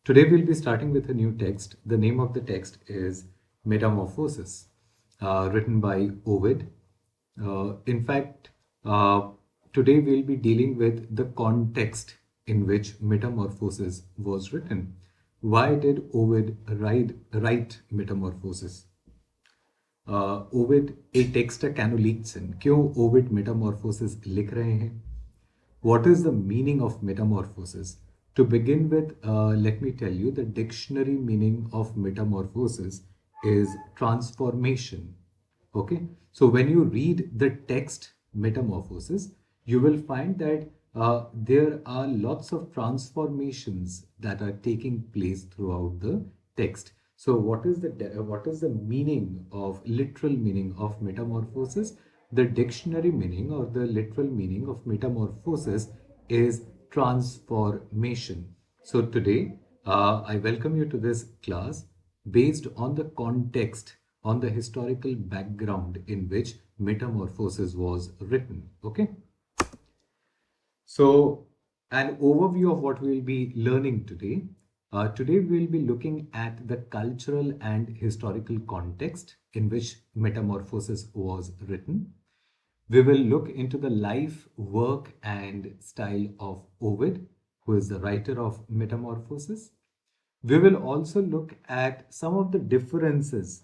Today we'll be starting with a new text. The name of the text is Metamorphosis, written by Ovid. In fact, uh, today we'll be dealing with the context in which Metamorphosis was written. Why did Ovid write Metamorphosis? Ovid एक text है canoe लिखছেন क्यों Ovid Metamorphosis लिख रहे हैं what is the meaning of metamorphosis? To begin with, let me tell you the dictionary meaning of metamorphosis is transformation. Okay, so when you read the text metamorphosis, you will find that there are lots of transformations that are taking place throughout the text. So what is the meaning of literal meaning of metamorphosis? The dictionary meaning or the literal meaning of metamorphosis is transformation. So today I welcome you to this class based on the context, on the historical background in which Metamorphosis was written. Okay. So, an overview of what we will be learning today. Today, we will be looking at the cultural and historical context in which Metamorphosis was written. We will look into the life, work, and style of Ovid, who is the writer of Metamorphosis. We will also look at some of the differences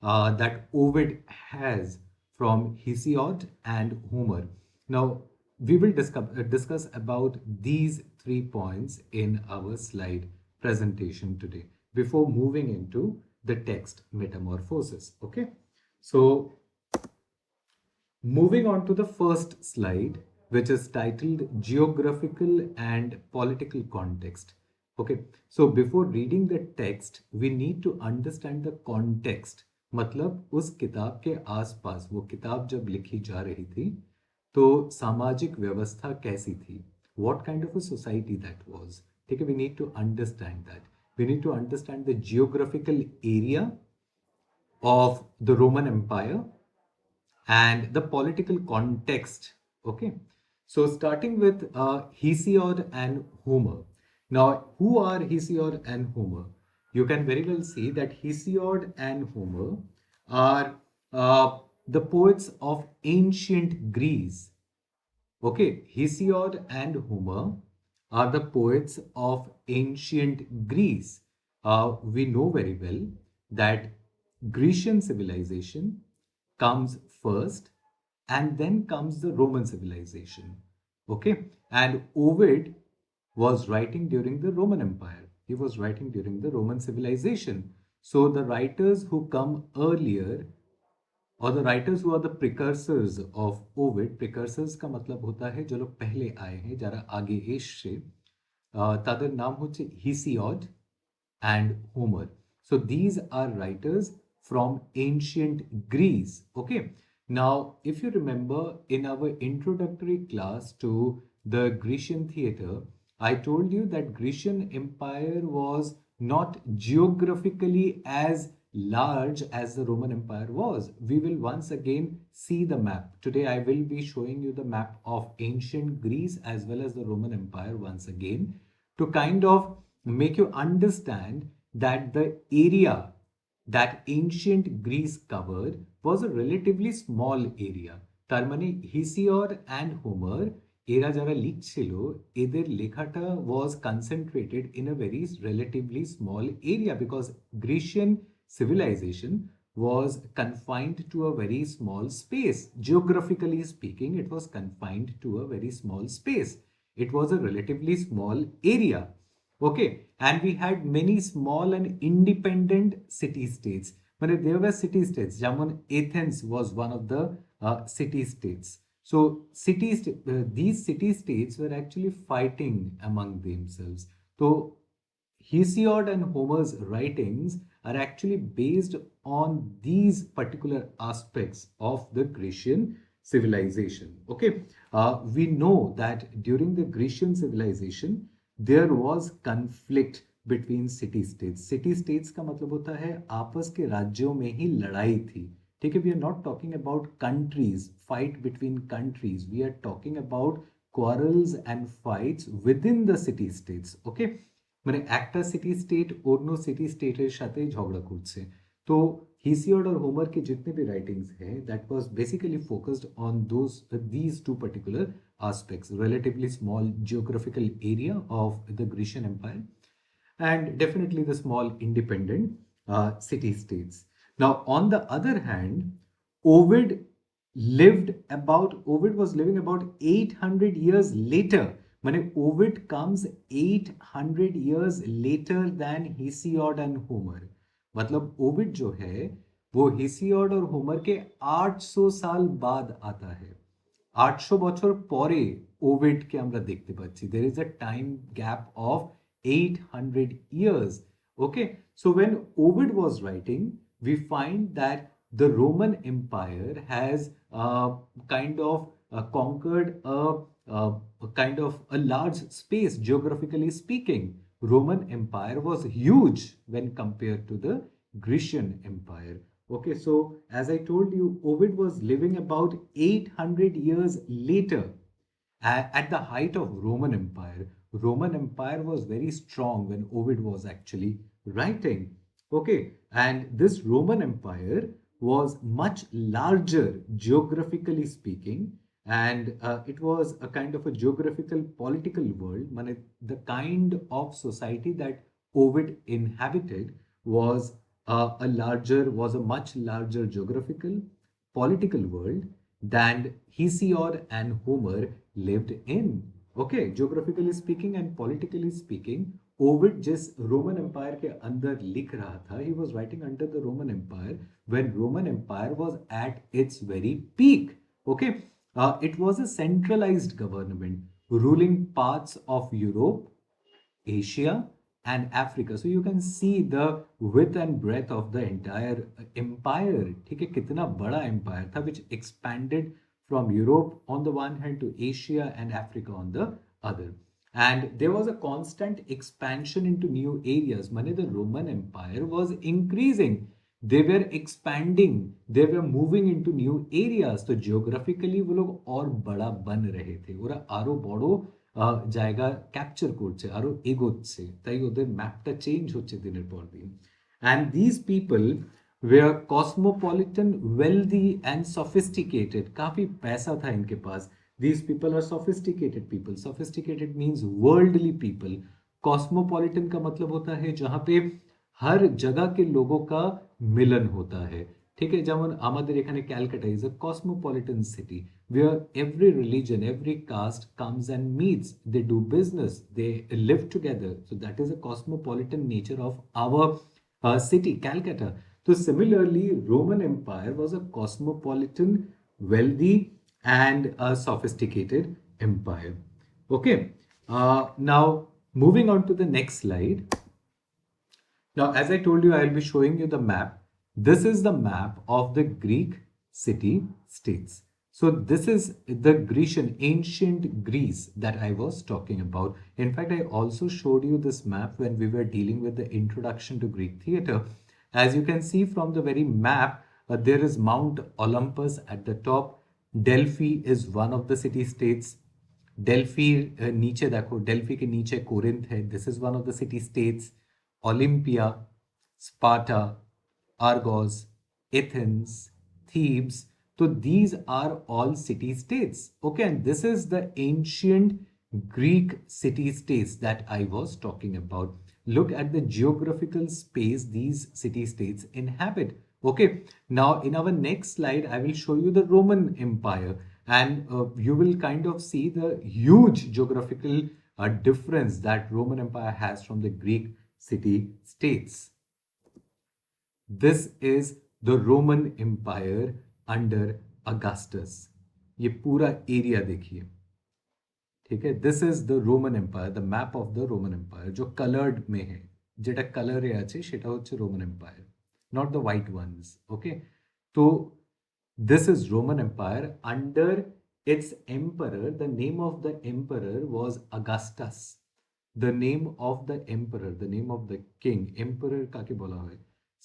that Ovid has from Hesiod and Homer. Now, we will discuss about these 3 points in our slide presentation today before moving into the text Metamorphosis. Okay, so moving on to the first slide, which is titled Geographical and Political Context. Okay, so before reading the text, we need to understand the context. मतलब उस किताब के आसपास वो किताब जब लिखी जा रही थी तो सामाजिक व्यवस्था कैसी थी, what kind of a society that was. ठीक है, we need to understand that. We need to understand the geographical area of the Roman Empire and the political context. Okay, so starting with Hesiod and Homer. Now, who are Hesiod and Homer? You can very well see that Hesiod and Homer are the poets of ancient Greece. Okay, Hesiod and Homer are the poets of ancient Greece. We know very well that Grecian civilization comes first and then comes the Roman civilization. Okay, and Ovid was writing during the Roman Empire. He was writing during the Roman civilization. So the writers who come earlier और the writers who are the precursors of Ovid, precursors का मतलब होता है जो लोग पहले आए हैं যারা আগে এসছে, তাদের নাম হচ্ছে Hesiod and Homer. So these are writers from ancient Greece. Okay, now if you remember in our introductory class to the Grecian theater, I told you that Grecian Empire was not geographically as large as the Roman Empire was. We will once again see the map. Today I will be showing you the map of ancient Greece as well as the Roman Empire once again to kind of make you understand that the area that ancient Greece covered was a relatively small area. তার মানে Hesiod and Homer এরা যারা লিখছিল এদের লেখাটা was concentrated in a very relatively small area because Grecian civilization was confined to a very small space. Geographically speaking, it was confined to a very small space. It was a relatively small area. Okay, and we had many small and independent city states. But there were city states. Jamon Athens was one of the city states. So these city states were actually fighting among themselves. So Hesiod and Homer's writings are actually based on these particular aspects of the Grecian civilization. Okay, we know that during the Grecian civilization there was conflict between city states. City states का मतलब होता है आपस के राज्यों में ही लड़ाई थी. ठीक है, we are not talking about countries, fight between countries. We are talking about quarrels and fights within the city states. Okay, মানে একটা সিটি স্টেট অন্য সিটি স্টেটের সাথে ঝগড়া করছে। तो Hesiod और होमर के जितने भी राइटिंग्स हैं that was basically focused on these two particular aspects, relatively small geographical area of the Grecian Empire and definitely the small independent city states. Now, on the other hand, Ovid Ovid was living about 800 years later. Mane Ovid comes 800 years later than Hesiod and Homer. मतलब Ovid जो है वो हेसियोड और Homer के 800 साल बाद आता है। 800 বছর পরে ওভিডকে আমরা দেখতে পাচ্ছি। There is a time gap of 800 years. Okay, so when Ovid was writing, we find that the Roman Empire has kind of conquered a kind of a large space, geographically speaking. Roman Empire was huge when compared to the Grecian Empire. Okay, so as I told you, Ovid was living about 800 years later at the height of Roman Empire. Roman Empire was very strong when Ovid was actually writing. Okay, and this Roman Empire was much larger geographically speaking, and it was a kind of a geographical political world. The kind of society that Ovid inhabited was was a much larger geographical political world than Hesiod and Homer lived in. Okay, geographically speaking and politically speaking, Ovid जिस Roman Empire के अंदर लिख रहा था, he was writing under the Roman Empire when Roman Empire was at its very peak. Okay, it was a centralized government ruling parts of Europe, Asia, and Africa. So you can see the width and breadth of the entire empire. ठीक है, कितना बड़ा empire था, which expanded from Europe on the one hand to Asia and Africa on the other. And there was a constant expansion into new areas. Mane, the Roman Empire was increasing. They were expanding. They were moving into new areas. तो geographically वो लोग और बड़ा बन रहे थे। ওরা আরো বড় জায়গা ক্যাপচার করছে, আরো এগোচ্ছে, তাই ওদের ম্যাপটা চেঞ্জ হচ্ছে দিনের পর দিন। and these people were cosmopolitan, wealthy and sophisticated. काफी पैसा था इनके पास। these people are sophisticated people. Sophisticated means worldly people. cosmopolitan का मतलब होता है जहां पे हर जगह के लोगों का मिलन होता है। ठीक है, যেমন আমাদের এখানে Calcutta is a cosmopolitan city where every religion, every caste comes and meets. They do business, they live together. So that is a cosmopolitan nature of our city, Calcutta. So similarly, Roman Empire was a cosmopolitan, wealthy, and a sophisticated empire. Okay, now moving on to the next slide. Now, as I told you, I will be showing you the map. This is the map of the Greek city-states. So this is the Grecian, ancient Greece that I was talking about. In fact, I also showed you this map when we were dealing with the introduction to Greek theatre. As you can see from the very map, there is Mount Olympus at the top. Delphi is one of the city-states. Delphi नीचे देखो, Delphi के नीचे Corinth है. This is one of the city-states. Olympia, Sparta, Argos, Athens, Thebes. So these are all city-states. Okay, and this is the ancient Greek city-states that I was talking about. Look at the geographical space these city-states inhabit. Okay, now in our next slide, I will show you the Roman Empire, and you will kind of see the huge geographical difference that Roman Empire has from the Greek city-states. This is the Roman Empire under Augustus. ये पूरा area देखिए, ठीक है। This is the Roman Empire, the map of the Roman Empire, जो colored में है, যেটা কালারে আছে সেটা হচ্ছে Roman Empire, not the white ones. Okay, तो this is Roman Empire under its emperor. The name of the emperor was Augustus. The name of the emperor, the name of the king, emperor काके बोला है,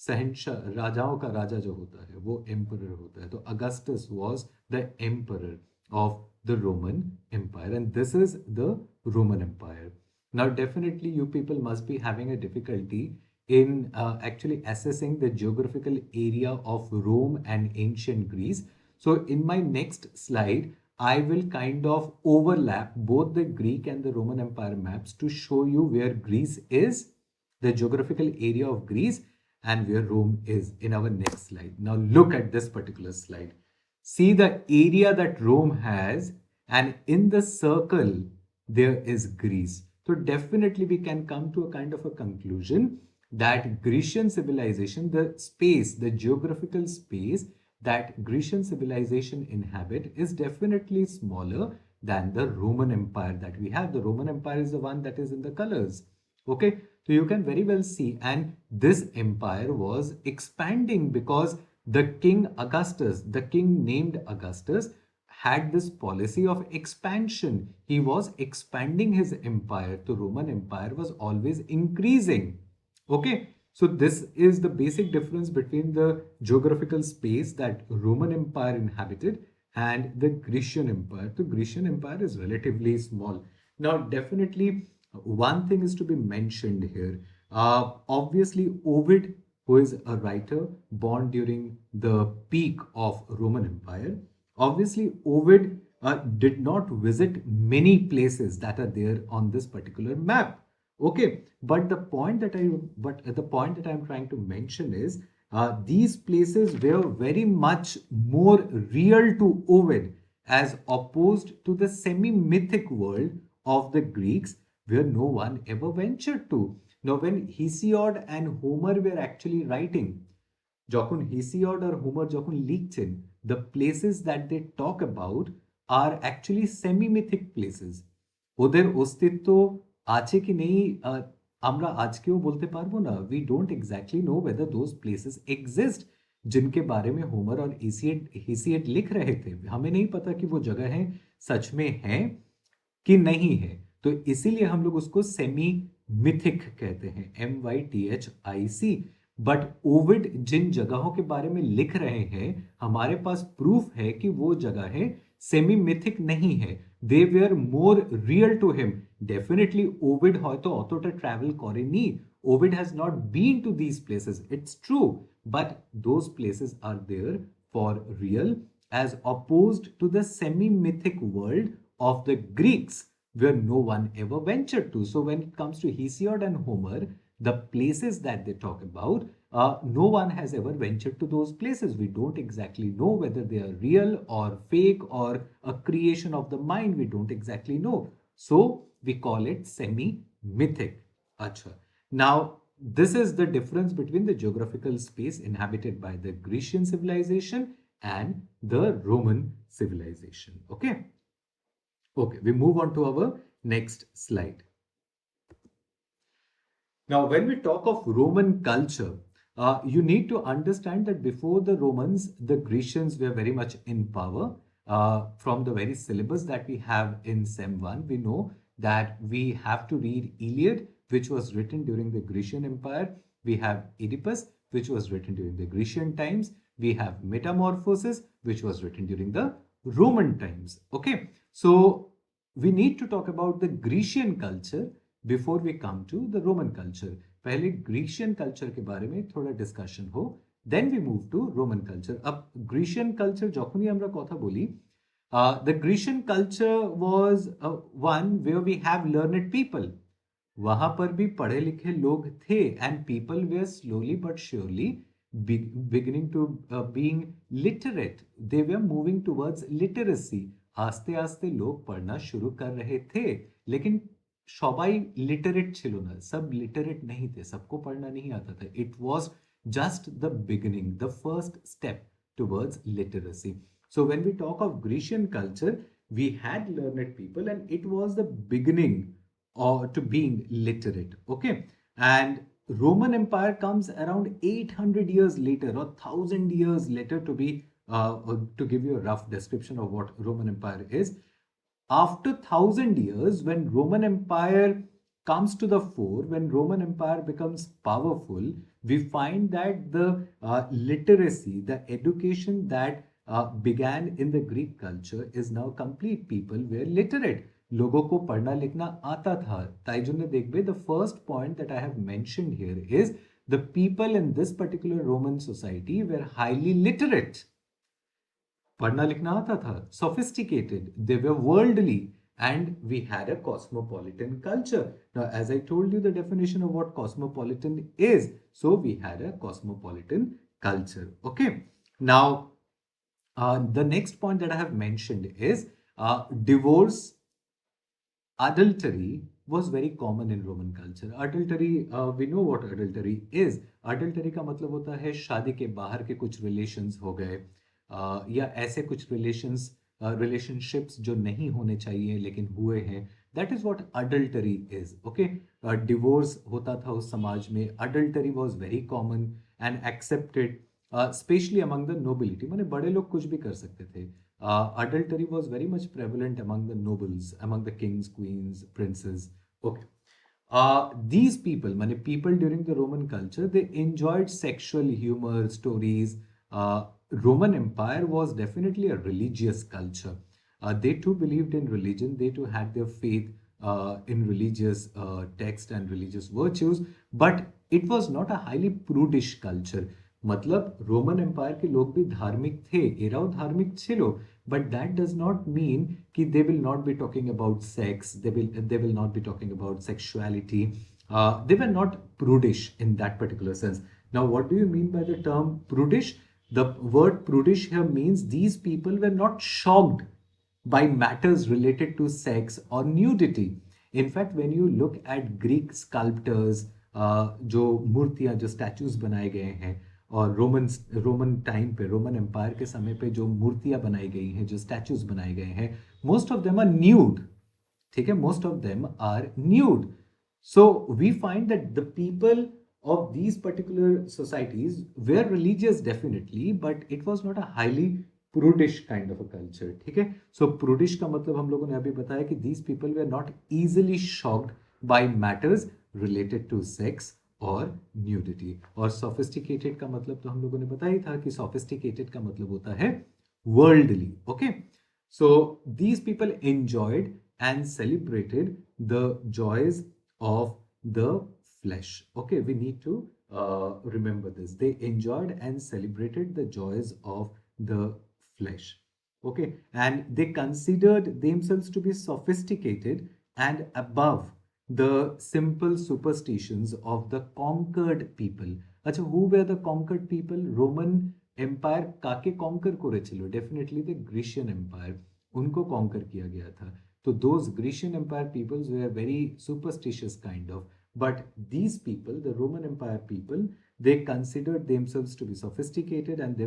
शहंशाह, राजाओं का राजा जो होता है वो emperor होता है। तो Augustus was the emperor of the Roman Empire, and this is the Roman Empire. Now, definitely, you people must be having a difficulty in actually assessing the geographical area of Rome and ancient Greece. So, in my next slide, I will kind of overlap both the Greek and the Roman Empire maps to show you where Greece is, the geographical area of Greece, and where Rome is in our next slide. Now, look at this particular slide. See the area that Rome has, and in the circle, there is Greece. So definitely we can come to a kind of a conclusion that Grecian civilization, the space, the geographical space that Grecian civilization inhabit is definitely smaller than the Roman Empire that we have. The Roman Empire is the one that is in the colors. Okay, so you can very well see, and this empire was expanding because the king Augustus, the king named Augustus, had this policy of expansion. He was expanding his empire. The Roman Empire was always increasing. Okay, so this is the basic difference between the geographical space that Roman Empire inhabited and the Grecian Empire. The Grecian Empire is relatively small. Now, definitely, one thing is to be mentioned here. Obviously, Ovid, who is a writer born during the peak of Roman Empire, obviously, Ovid did not visit many places that are there on this particular map. Okay, but the point that I'm trying to mention is these places were very much more real to Ovid as opposed to the semi-mythic world of the Greeks where no one ever ventured to. Now, when Hesiod and Homer were actually writing, যখন Hesiod or Homer যখন লিখছেন, the places that they talk about are actually semi-mythic places. ওদের অস্তিত্ব আছে কি নেই আমরা আজকেও বলতে পারবো না. We don't exactly know whether those places exist जिनके बारे में होमर और हेसियड लिख रहे थे. हमें नहीं पता कि वो जगह है सच में है कि नहीं है. तो इसीलिए हम लोग उसको सेमी मिथिक कहते हैं, MYTHIC. बट ओविड जिन जगहों के बारे में लिख रहे हैं, हमारे पास प्रूफ है कि वो जगह है सेमी मिथिक नहीं है. They were more real to him. Definitely Ovid হয়তো অতটা ট্রাভেল করেনি. Ovid has not been to these places. It's true, but those places are there for real as opposed to the semi-mythic world of the Greeks where no one ever ventured to. So when it comes to Hesiod and Homer, the places that they talk about, no one has ever ventured to those places. We don't exactly know whether they are real or fake or a creation of the mind. We don't exactly know. So we call it semi-mythic. Acha. Now, this is the difference between the geographical space inhabited by the Grecian civilization and the Roman civilization. Okay. Okay, we move on to our next slide. Now, when we talk of Roman culture, you need to understand that before the Romans, the Grecians were very much in power. From the very syllabus that we have in Sem 1, we know that we have to read Iliad, which was written during the Grecian Empire. We have Oedipus, which was written during the Grecian times. We have Metamorphosis, which was written during the Roman times. Okay, so we need to talk about the Grecian culture before we come to the Roman culture. पहले Grecian culture के बारे में थोड़ा discussion हो, then we move to Roman culture. अब Grecian culture যখনই আমরা কথা বলি, the Grecian culture was one where we have learned people. वहां पर भी पढ़े लिखे लोग थे, and people were slowly but surely beginning to being literate. They were moving towards literacy. आस्ते आस्ते लोग पढ़ना शुरू कर रहे थे, लेकिन সবাই লিটারেট ছিল না, সব লিটারেট नहीं थे, सबको पढ़ना नहीं आता था. It was just the beginning, the first step towards literacy. So when we talk of Grecian culture, we had learned people, and it was the beginning to being literate. Okay, and Roman Empire comes around 800 years later or 1000 years later, to be to give you a rough description of what Roman Empire is. After 1000 years, when Roman Empire comes to the fore, when Roman Empire becomes powerful, we find that the literacy, the education that began in the Greek culture is now complete. People were literate. लोगों को पढ़ना लिखना आता था তাই জন্য দেখবে the first point that I have mentioned here is the people in this particular Roman society were highly literate. पढ़ना लिखना आता था, sophisticated, they were worldly, and we had a cosmopolitan culture. Now, as I told you the definition of what cosmopolitan is, so we had a cosmopolitan culture. Okay. Now, the next point that I have mentioned is divorce, adultery was very common in Roman culture. Adultery, we know what adultery is. Adultery का मतलब होता है शादी के बाहर के कुछ relations हो गए, या ऐसे कुछ relationships जो नहीं होने चाहिए लेकिन हुए हैं. That is what adultery is. Okay. Divorce होता था उस समाज में. Adultery was very common and accepted, especially among the nobility. माने बड़े लोग कुछ भी कर सकते थे. Adultery was very much prevalent among the nobles, among the kings, queens, princes. Okay. These people, many people during the Roman culture, they enjoyed sexual humor, stories. Roman Empire was definitely a religious culture. They too believed in religion. They too had their faith in religious text and religious virtues. But it was not a highly prudish culture. मतलब Roman empire के लोग भी धार्मिक थे, एराव धार्मिक छिलो, but that does not mean कि they will not be talking about sex, they will not be talking about sexuality. They were not prudish in that particular sense. Now, what do you mean by the term prudish? The word prudish here means these people were not shocked by matters related to sex or nudity. In fact, when you look at Greek sculptors, जो मूर्तियां, जो statues बनाए गए हैं, और Roman time पे, Roman empire के समय पे जो मूर्तियां बनाई गई हैं, जो स्टैचूज बनाए गए हैं, most of them are nude. ठीक है, most of them are nude. So we find that the people of these particular societies were religious definitely, but it was not a highly prudish kind of a culture. ठीक है, so prudish का मतलब हम लोगों ने अभी बताया कि these people were not easily shocked by matters related to sex और न्यूडिटी. और सोफिस्टिकेटेड का मतलब तो हम लोगों ने बताया था कि सोफिस्टिकेटेड का मतलब होता है worldly. Okay, so these people enjoyed and celebrated the joys of the flesh. Okay, we need to remember this. They enjoyed and celebrated the joys of the flesh. Okay, and they considered themselves to be sophisticated and above the simple superstitions of the conquered people. अच्छा, who were the conquered people? Roman Empire काके conquer करेছিল? Definitely the Grecian Empire. उनको conquer किया गया था. तो those Grecian Empire peoples were very superstitious kind of. But these people, the Roman Empire people, they considered themselves to be sophisticated and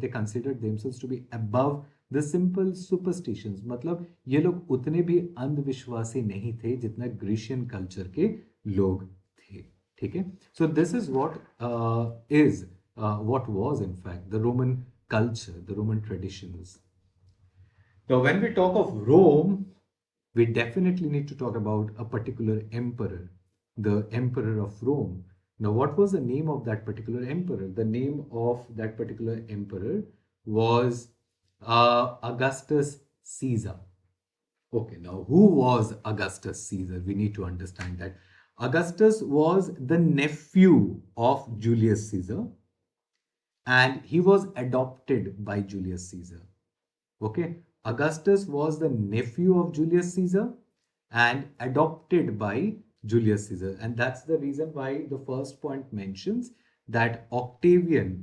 they considered themselves to be above the simple superstitions. मतलब ये लोग उतने भी अंधविश्वासी नहीं थे जितना Grecian culture के लोग थे. ठीक है, so this is what what was in fact the Roman culture, the Roman traditions. Now, when we talk of Rome, we definitely need to talk about a particular emperor, the Emperor of Rome. Now, what was the name of that particular emperor? The name of that particular emperor was Augustus Caesar. Okay, now who was Augustus Caesar? We need to understand that. Augustus was the nephew of Julius Caesar, and he was adopted by Julius Caesar. Okay, Augustus was the nephew of Julius Caesar and adopted by Julius Caesar, and that's the reason why the first point mentions that Octavian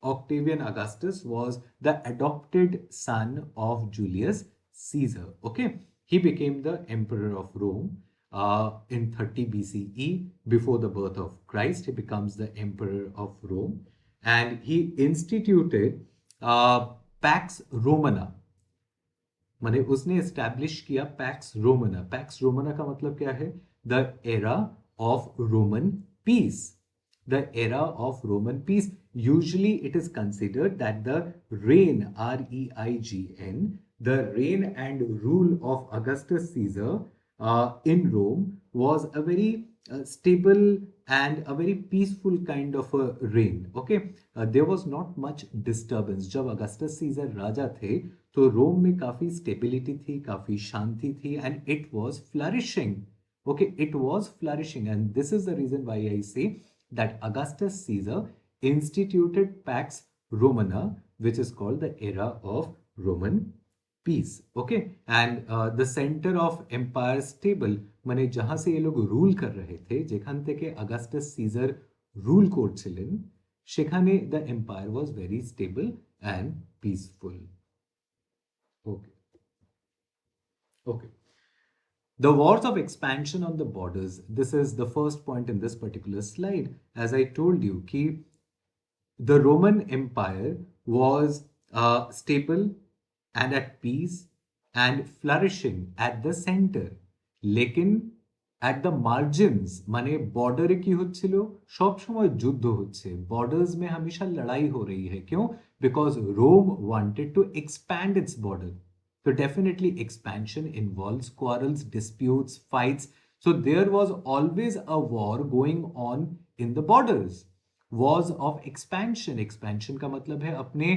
Augustus was the adopted son of Julius Caesar. Okay, he became the emperor of Rome in 30 BCE, before the birth of Christ. He becomes the emperor of Rome, and he instituted Pax Romana. माने उसने establish किया PACS रोमना. PACS रोमना का मतलब क्या है? The era of Roman peace. The era of Roman peace. Usually it is considered that the reign, REIGN, the reign and rule of Augustus Caesar in Rome was a very stable and a very peaceful kind of a reign. Okay, there was not much disturbance. जब Augustus scissor राजा थे तो रोम में काफी stability थी, काफी शांति थी, and it was flourishing. Okay, it was flourishing, and this is the reason why I say that Augustus Caesar instituted Pax Romana, which is called the era of Roman peace. Okay, and the center of empire stable, মানে जहां से ये लोग rule कर रहे थे, যেখান থেকে अगस्टस सीजर रूल করছিলেন, সেখানে the empire was very stable and peaceful. Okay. Okay. The wars of expansion on the borders. This is the first point in this particular slide. As I told you, the Roman Empire was stable and at peace and flourishing at the center. लेकिन at the margins, মানে বর্ডারে কি হচ্ছিল, সব সময় যুদ্ধ হচ্ছে, borders में हमेशा लड़ाई हो रही है. क्यों? Because Rome wanted to expand its border. So definitely expansion involves quarrels, disputes, fights. So there was always a war going on in the borders. Wars of expansion. Expansion का मतलब है अपने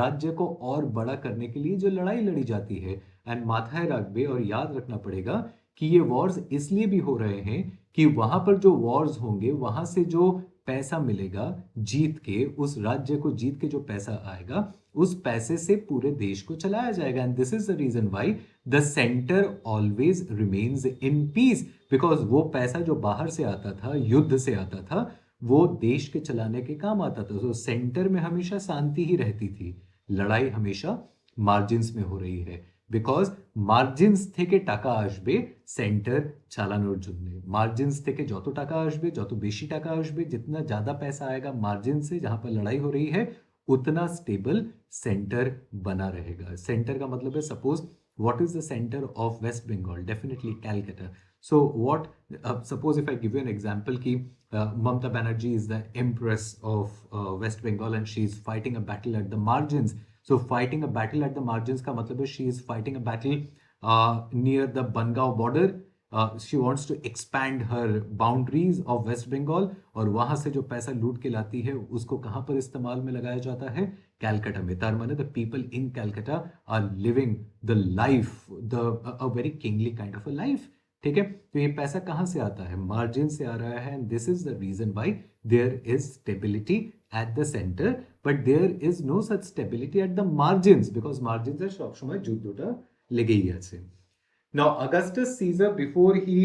राज्य को और बड़ा करने के लिए जो लड़ाई लड़ी जाती है. एंड माথায় रखबे और याद रखना पड़ेगा कि ये वॉर्स इसलिए भी हो रहे हैं कि वहां पर जो वॉर्स होंगे वहां से जो पैसा मिलेगा जीत के, उस राज्य को जीत के जो पैसा आएगा, उस पैसे से पूरे देश को चलाया जाएगा. And this is the reason why the centre always remains in peace, because वो पैसा जो बाहर से आता था, युद्ध से आता था, वो देश के चलाने के काम आता था. तो सेंटर में हमेशा शांति ही रहती थी, लड़ाई हमेशा मार्जिन्स में हो रही है. বিকজ মার্জিনস থেকে টাকা আসবে সেন্টার চালানোর জন্য. मार्जिन्स থেকে যত টাকা আসবে, যত বেশি টাকা আসবে, जितना ज़्यादा पैसा आएगा मार्जिन से, जहाँ पर लड़ाई हो रही है, उतना स्टेबल सेंटर बना रहेगा. सेंटर का मतलब है, suppose what is the center of West Bengal? Definitely Calcutta. So what, suppose if I give you an example ki Mamata Banerjee is the empress of West Bengal and she is fighting a battle at the margins. So fighting a battle at the margins का मतलब है she is fighting a battle near the Bangaon border. She wants to expand her boundaries of West Bengal, और वहां से जो पैसा लूट के लाती है उसको कहां पर इस्तेमाल में लगाया जाता है? कैलकाटा में. तार माने the people in Calcutta are living the life, a very kingly kind of a life. ठीक है, तो ये पैसा कहां से आता है? मार्जिन से आ रहा है. And this is the reason why there is stability at the center, but there is no such stability at the margins, because margins are সব সময় যুদ্ধটা লেগেই আছে. Now Augustus Caesar, before he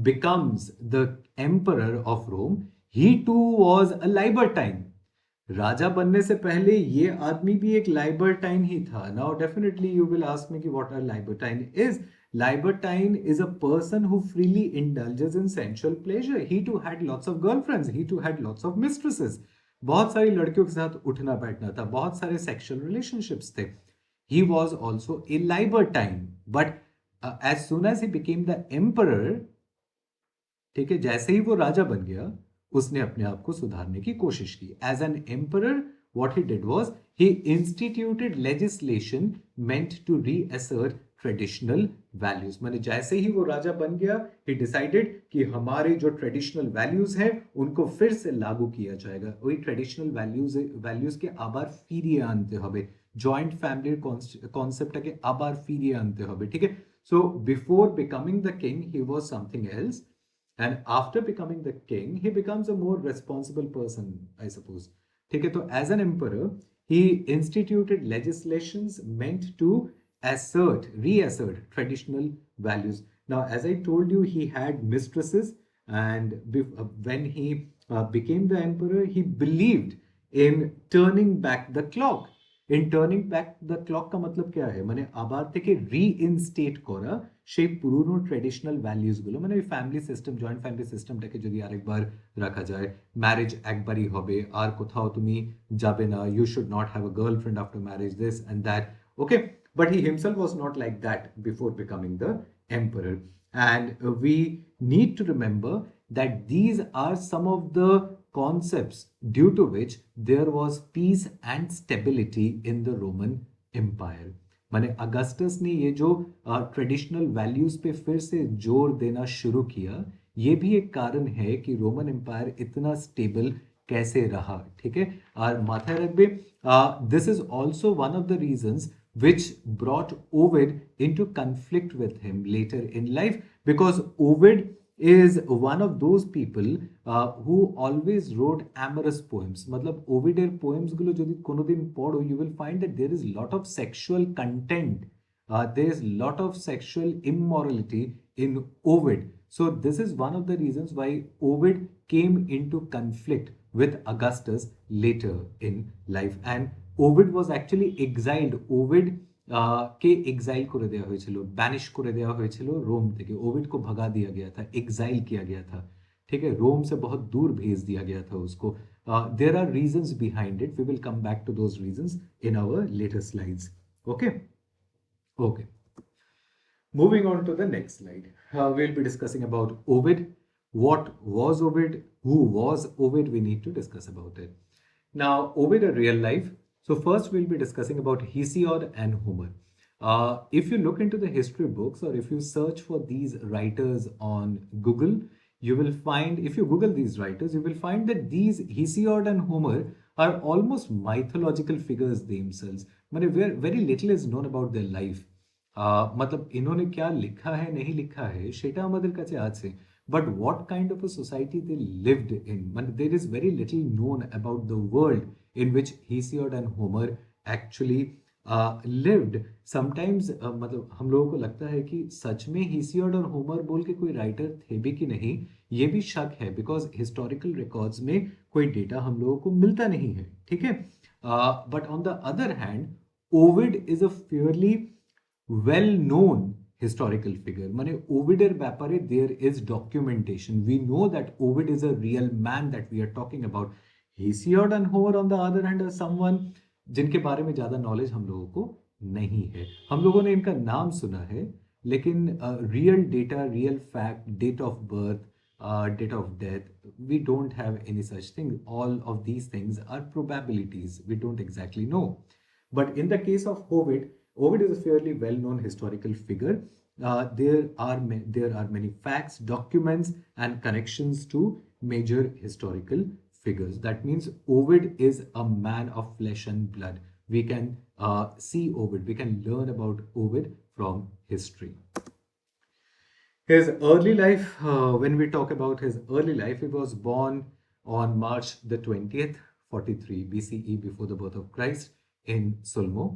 becomes the emperor of Rome, he too was a libertine. राजा बनने से पहले ये आदमी भी एक लाइबर्टाइन ही था. Now definitely you will ask me कि what a libertine is. Libertine is a person who freely indulges in sensual pleasure. He too had lots of girlfriends. He too had lots of mistresses. बहुत सारी लड़कियों के साथ उठना बैठना था, बहुत सारे सेक्सुअल रिलेशनशिप्स थे. He was also a libertine, but as soon as he became the emperor, ठीक है, जैसे ही वो राजा बन गया, उसने अपने आप को सुधारने की कोशिश की. As an emperor what he did was he instituted legislation meant to reassert traditional values. मैंने जैसे ही वो राजा बन गया, he decided कि हमारे जो ट्रेडिशनल वैल्यूज हैं उनको फिर से लागू किया जाएगा. वही ट्रेडिशनल वैल्यूज के आबार फिरिए आनते হবে. जॉइंट फैमिली कॉन्सेप्टটাকে আবার ফিরিয়ে আনতে হবে. ঠিক है, so before becoming the king he was something else, and after becoming the king he becomes a more responsible person, I suppose. ठीक है, तो as an emperor he instituted legislations meant to reassert traditional values. Now, as I told you, he had mistresses, and when he became the emperor, he believed in turning back the clock. In turning back the clock का मतलब क्या है? মানে আবার থেকে reinstate করা সেই পুরনো ট্রেডিশনাল ভ্যালিউজ গুলো. মানে ওই ফ্যামিলি সিস্টেম, জয়েন্ট ফ্যামিলি সিস্টেমটাকে যদি আরেকবার রাখা যায়, ম্যারেজ একবারই হবে, আর কোথাও তুমি যাবে না, you should not have a girlfriend after marriage, this and that. Okay, but he himself was not like that before becoming the emperor. And we need to remember that these are some of the concepts due to which there was peace and stability in the Roman Empire. माने Augustus ने ये जो traditional values पे फिर से जोर देना शुरू किया, ये भी एक कारण है कि रोमन एम्पायर इतना स्टेबल कैसे रहा, ठीक है। और माথায় রাখবে, this is also one of the reasons which brought Ovid into conflict with him later in life, because Ovid is one of those people who always wrote amorous poems. मतलब ओविडेर poems गुलो যদি কোনোদিন পড়ো, you will find that there is lot of sexual content, there is lot of sexual immorality in Ovid. So this is one of the reasons why Ovid came into conflict with Augustus later in life, and Ovid was actually exiled. Ovid K exile করে দেওয়া হয়েছিল, banish করে দেওয়া হয়েছিল रोम থেকে। Ovid को भगा दिया गया था, एग्जाइल किया गया था, ठीक है। रोम से बहुत दूर भेज दिया गया था उसको। There are reasons behind it, we will come back to those reasons in our later slides. Okay okay, moving on to the next slide, we'll be discussing about Ovid. What was Ovid? Who was Ovid? We need to discuss about it. Now, Ovid, a real life. So first we'll be discussing about Hesiod and Homer. If you look into the history books, or if you search for these writers on Google, you will find, if you Google these writers, you will find that these Hesiod and Homer are almost mythological figures themselves. माने very little is known about their life. मतलब इन्होंने क्या लिखा है नहीं लिखा है সেটা আমাদের কাছে আছে, but what kind of a society they lived in, there is very little known about the world in which Hesiod and Homer actually lived. Sometimes मतलब हम लोगों को लगता है कि सच में Hesiod और Homer बोल के कोई राइटर थे भी कि नहीं, ये भी शक है, बिकॉज हिस्टोरिकल रिकॉर्ड्स में कोई डेटा हम लोगों को मिलता नहीं है, ठीक है। But on the other hand, Ovid is a fairly well known historical figure. माने ओविडेर ব্যাপারে there is documentation. We know that Ovid is a real man that we are talking about. Hesiod and Homer on the other hand are someone जिनके बारे में ज़्यादा knowledge हम लोगों को नहीं है। हम लोगों ने इनका नाम सुना है, लेकिन real data, real fact, date of birth, date of death, we don't have any such thing. All of these things are probabilities. We don't exactly know. But in the case of Ovid, Ovid is a fairly well-known historical figure. There are many facts, documents, and connections to major historical figures. That means Ovid is a man of flesh and blood. We can see Ovid. We can learn about Ovid from history. His early life, when we talk about his early life, he was born on March the 20th, 43 BCE, before the birth of Christ, in Sulmo,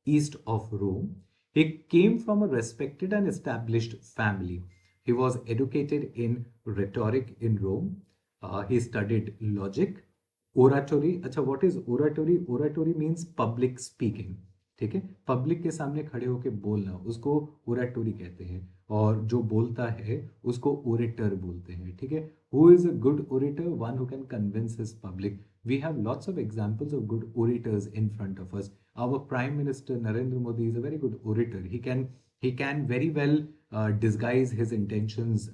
east of Rome. He came from a respected and established family. He was educated in rhetoric in Rome. He studied logic, oratory. अच्छा, what is oratory? Oratory means public speaking. ठीक है, public के सामने खड़े होकर बोलना, उसको ओरेटोरी कहते हैं, और जो बोलता है उसको ओरेटर बोलते हैं, ठीक है। Who is a good orator? One who can convince his public. We have lots of examples of good orators in front of us. Our prime minister Narendra Modi is a very good orator. he can very well disguise his intentions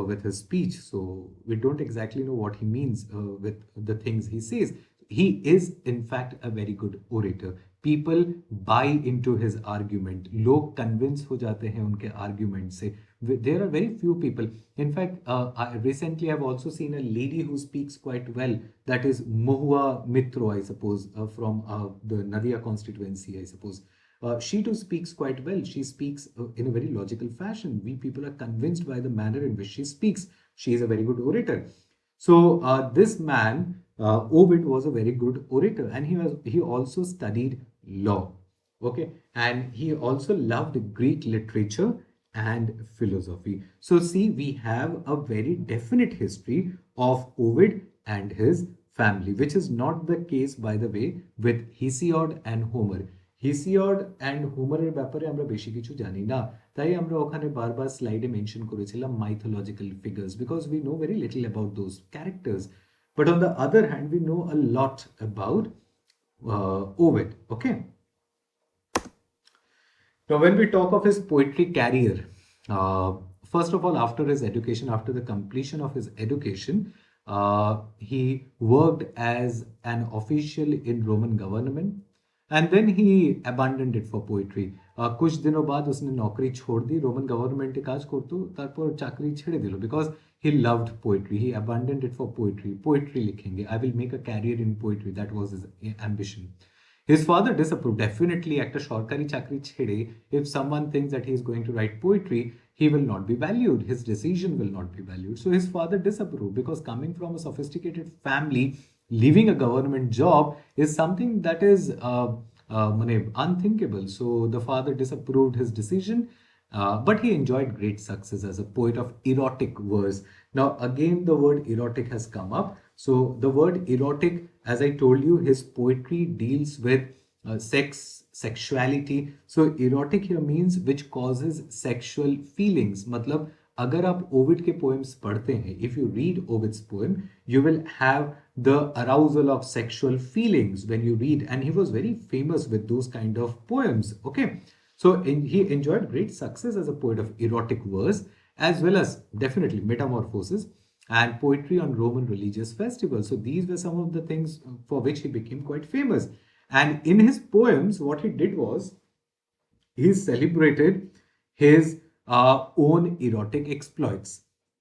with his speech, so we don't exactly know what he means with the things he says. He is in fact a very good orator. People buy into his argument. लोग convince हो जाते हैं उनके argument से. There are very few people. In fact, recently I've also seen a lady who speaks quite well. That is Mohua Mitro, I suppose, from the Nadia constituency, I suppose. She too speaks quite well. She speaks in a very logical fashion. We people are convinced by the manner in which she speaks. She is a very good orator. So this man, Ovid, was a very good orator, and he also studied law. Okay, and he also loved Greek literature and philosophy. So see, we have a very definite history of Ovid and his family, which is not the case, by the way, with Hesiod and Homer. Hesiod and Homer এর ব্যাপারে আমরা বেশি কিছু জানি না, তাই আমরা ওখানে বারবার স্লাইডে মেনশন করেছিলাম mythological figures, because we know very little about those characters. But on the other hand, we know a lot about Ovid. Okay. Now, when we talk of his poetry career, first of all, after his education, after the completion of his education, he worked as an official in Roman government. And then he abandoned it for poetry. कुछ दिनों बाद उसने नौकरी छोड़ दी, Roman गवर्नमेंटे काज करतो, तारपर चाकरी छेड़े दिल, because he loved poetry, he abandoned it for poetry लिखेंगे, I will make a career in poetry, that was his ambition. His father disapproved, definitely একটা সরকারি চাকরি ছেড়ে if someone thinks that he is going to write poetry, he will not be valued, his decision will not be valued. So his father disapproved, because coming from a sophisticated family, leaving a government job is something that is unthinkable. So the father disapproved his decision, but he enjoyed great success as a poet of erotic verse. Now, again, the word erotic has come up. So, the word erotic, as I told you, his poetry deals with sex, sexuality. So, erotic here means which causes sexual feelings. मतलब अगर आप Ovid के poems पढ़ते हैं, if you read Ovid's poem, you will have the arousal of sexual feelings when you read, and he was very famous with those kind of poems. Okay. So he enjoyed great success as a poet of erotic verse, as well as definitely Metamorphosis and poetry on Roman religious festivals. So these were some of the things for which he became quite famous. And in his poems, what he did was he celebrated his own erotic exploits.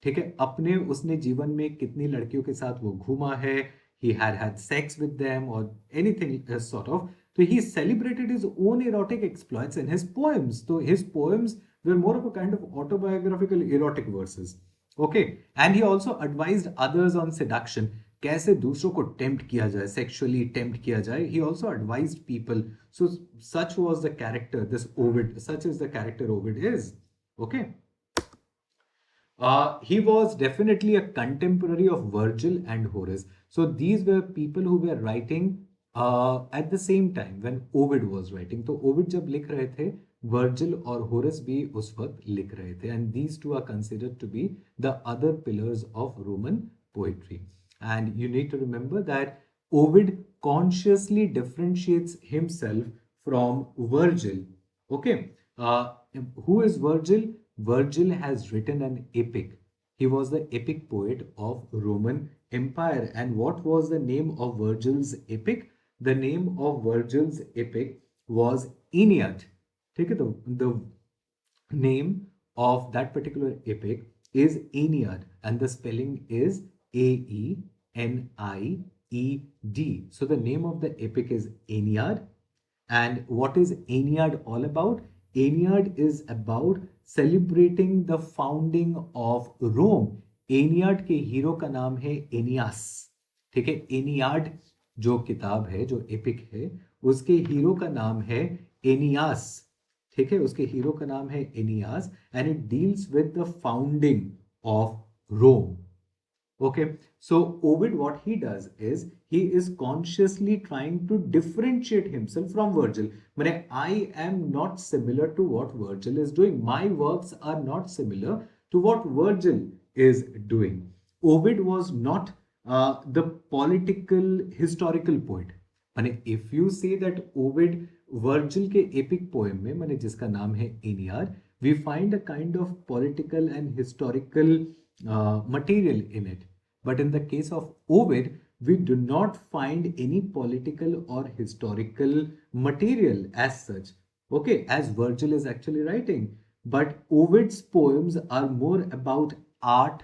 ठीक है, अपने उसने जीवन में कितनी लड़कियों के साथ वो घूमा है, he had sex with them or anything sort of. So he celebrated his own erotic exploits in his poems. So his poems were more of a kind of autobiographical erotic verses. Okay, and he also advised others on seduction. कैसे दूसरों को tempt किया जाए, sexually tempt किया जाए. He also advised people. So such was the character, this Ovid, such is the character Ovid is. Okay. He was definitely a contemporary of Virgil and Horace. So these were people who were writing at the same time when Ovid was writing. तो Ovid जब लिख रहे थे, Virgil और Horace भी उस वक्त लिख रहे थे. And these two are considered to be the other pillars of Roman poetry. And you need to remember that Ovid consciously differentiates himself from Virgil. Okay. Who is Virgil? Virgil has written an epic. He was the epic poet of Roman Empire. And what was the name of Virgil's epic? The name of Virgil's epic was Aeneid. ठीक है, the name of that particular epic is Aeneid, and the spelling is Aenied. So the name of the epic is Aeneid. And what is Aeneid all about? Aeneid is about celebrating the founding of Rome. Aeneid के hero का नाम है एनियास. ठीक है, एनियाड जो किताब है, जो एपिक है, उसके हीरो का नाम है एनियास. ठीक है, उसके हीरो का नाम है Aeneas, and it deals with the founding of Rome. Okay, so Ovid, what he does is he is consciously trying to differentiate himself from Virgil. I am not similar to what Virgil is doing. My works are not similar to what Virgil is doing. Ovid was not the political historical poet. If you say that Ovid Virgil के epic poem में जिसका नाम है Aeneid, we find a kind of political and historical material in it. But in the case of Ovid, we do not find any political or historical material as such. Okay, as Virgil is actually writing. But Ovid's poems are more about art,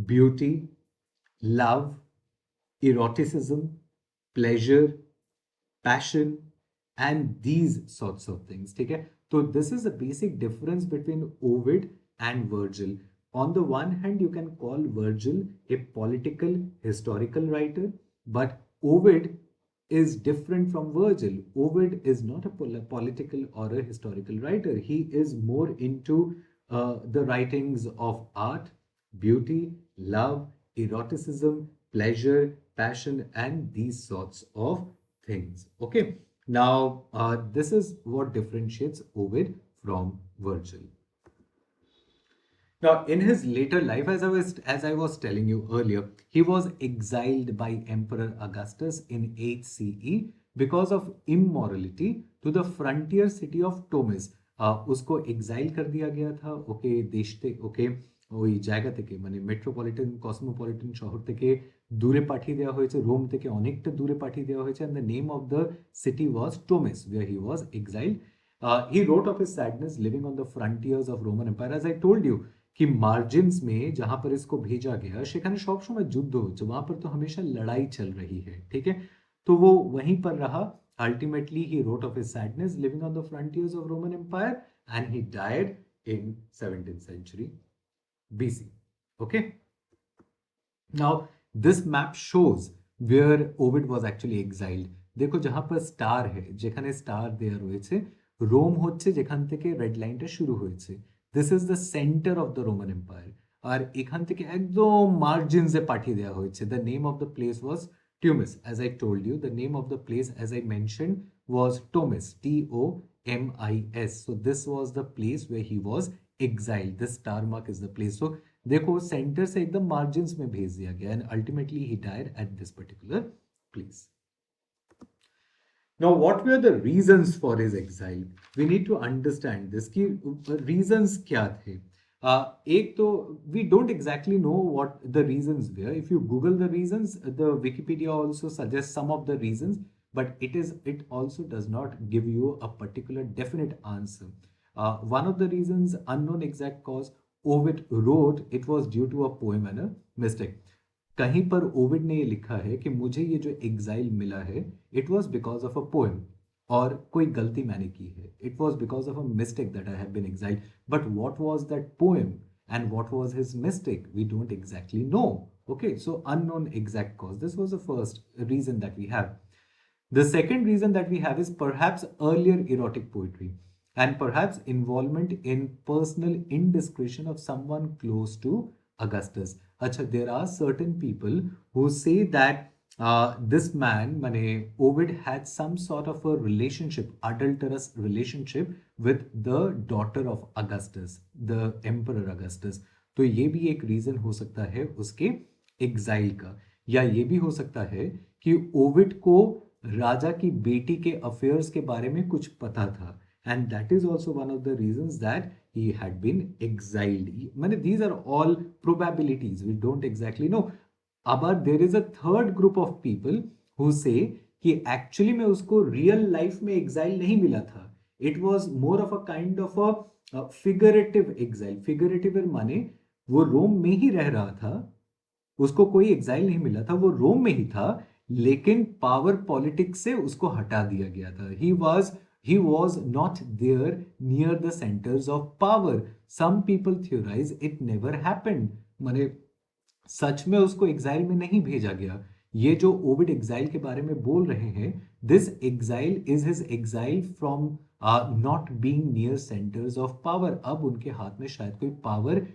beauty, love, eroticism, pleasure, passion, and these sorts of things. Okay? So this is the basic difference between Ovid and Virgil. On the one hand, you can call Virgil a political, historical writer, but Ovid is different from Virgil. Ovid is not a political or a historical writer. He is more into the writings of art, beauty, love, eroticism, pleasure, passion, and these sorts of things. Okay. Now, this is what differentiates Ovid from Virgil. Now, in his later life, as I was telling you earlier, he was exiled by Emperor Augustus in 8 CE because of immorality to the frontier city of Tomis. उसको exile कर दिया गया था. Okay, देश थे. Okay, ওই জায়গা থেকে, মানে মেট্রোপলিটন কসমোপলিটন শহর থেকে দূরে পাঠিয়ে দেওয়া হয়েছে, রোম থেকে অনেকটা দূরে পাঠিয়ে দেওয়া হয়েছে, and the name of the city was Tomis, where he was exiled. He wrote of his sadness living on the frontiers of Roman Empire. As I told you कि मार्जिन्स में जहां पर इसको भेजा गया সেখানে সব সময় যুদ্ধ হচ্ছে, वहां पर तो हमेशा लड़ाई चल रही है, ठीक है। तो वो वहीं पर रहा। Ultimately he wrote of his sadness living on the frontiers of Roman Empire, and he died in 17th century BC. Okay, now this map shows where Ovid was actually exiled. দেখো जहां पर স্টার है, যেখানে star দেয়া রয়েছে, Rome হচ্ছে যেখান থেকে রেড লাইনটা শুরু হয়েছে। This is the centre of the Roman empire, আর এখান থেকে একদম মার্জিনসে পাঠিয়ে দেওয়া হয়েছে। The name of the place was Tumis. As I told you, the name of the place, as I mentioned, was Tomis, Tomis. So this was the place where he was exiled. This star mark is the place. So देखो centre से एकदम margins में भेज दिया गया, and ultimately he died at this particular place. Now, what were the reasons for his exile? We need to understand this कि reasons क्या थे? एक तो we don't exactly know what the reasons were. If you Google the reasons, the Wikipedia also suggests some of the reasons, but it also does not give you a particular definite answer. One of the reasons, unknown exact cause, Ovid wrote it was due to a poem and a mistake. कहीं पर Ovid ने ये लिखा है कि मुझे ये जो एग्जाइल मिला है, it was because of a poem, और कोई गलती मैंने की है, it was because of a mistake that I have been exiled. But what was that poem and what was his mistake, we don't exactly know. Okay, so unknown exact cause, this was the first reason that we have. The second reason that we have is perhaps earlier erotic poetry and perhaps involvement in personal indiscretion of someone close to Augustus. Acha, there are certain people who say that this man, Mane, Ovid, had some sort of a relationship, adulterous relationship with the daughter of Augustus, the Emperor Augustus. तो ये भी एक reason हो सकता है उसके exile का, या ये भी हो सकता है कि ओविड को राजा की बेटी के अफेयर्स के बारे में कुछ पता था, and that is also one of the reasons that he had been exiled. मैंने these are all probabilities, we don't exactly know. But there is a third group of people who say कि actually में उसको real life में exile नहीं मिला था, it was more of a kind of a figurative exile. Figurative माने वो रोम में ही रह रहा था, उसको कोई एग्जाइल नहीं मिला था, वो रोम में ही था, लेकिन पावर पॉलिटिक्स से उसको हटा दिया गया था. he was not there near the centers of power. Some people theorize it never happened. माने सच में उसको एग्जाइल में नहीं भेजा गया. ये जो ओविड एग्जाइल के बारे में बोल रहे हैं, this exile is his exile from not being near centres of power. अब उनके हाथ में शायद कोई पावर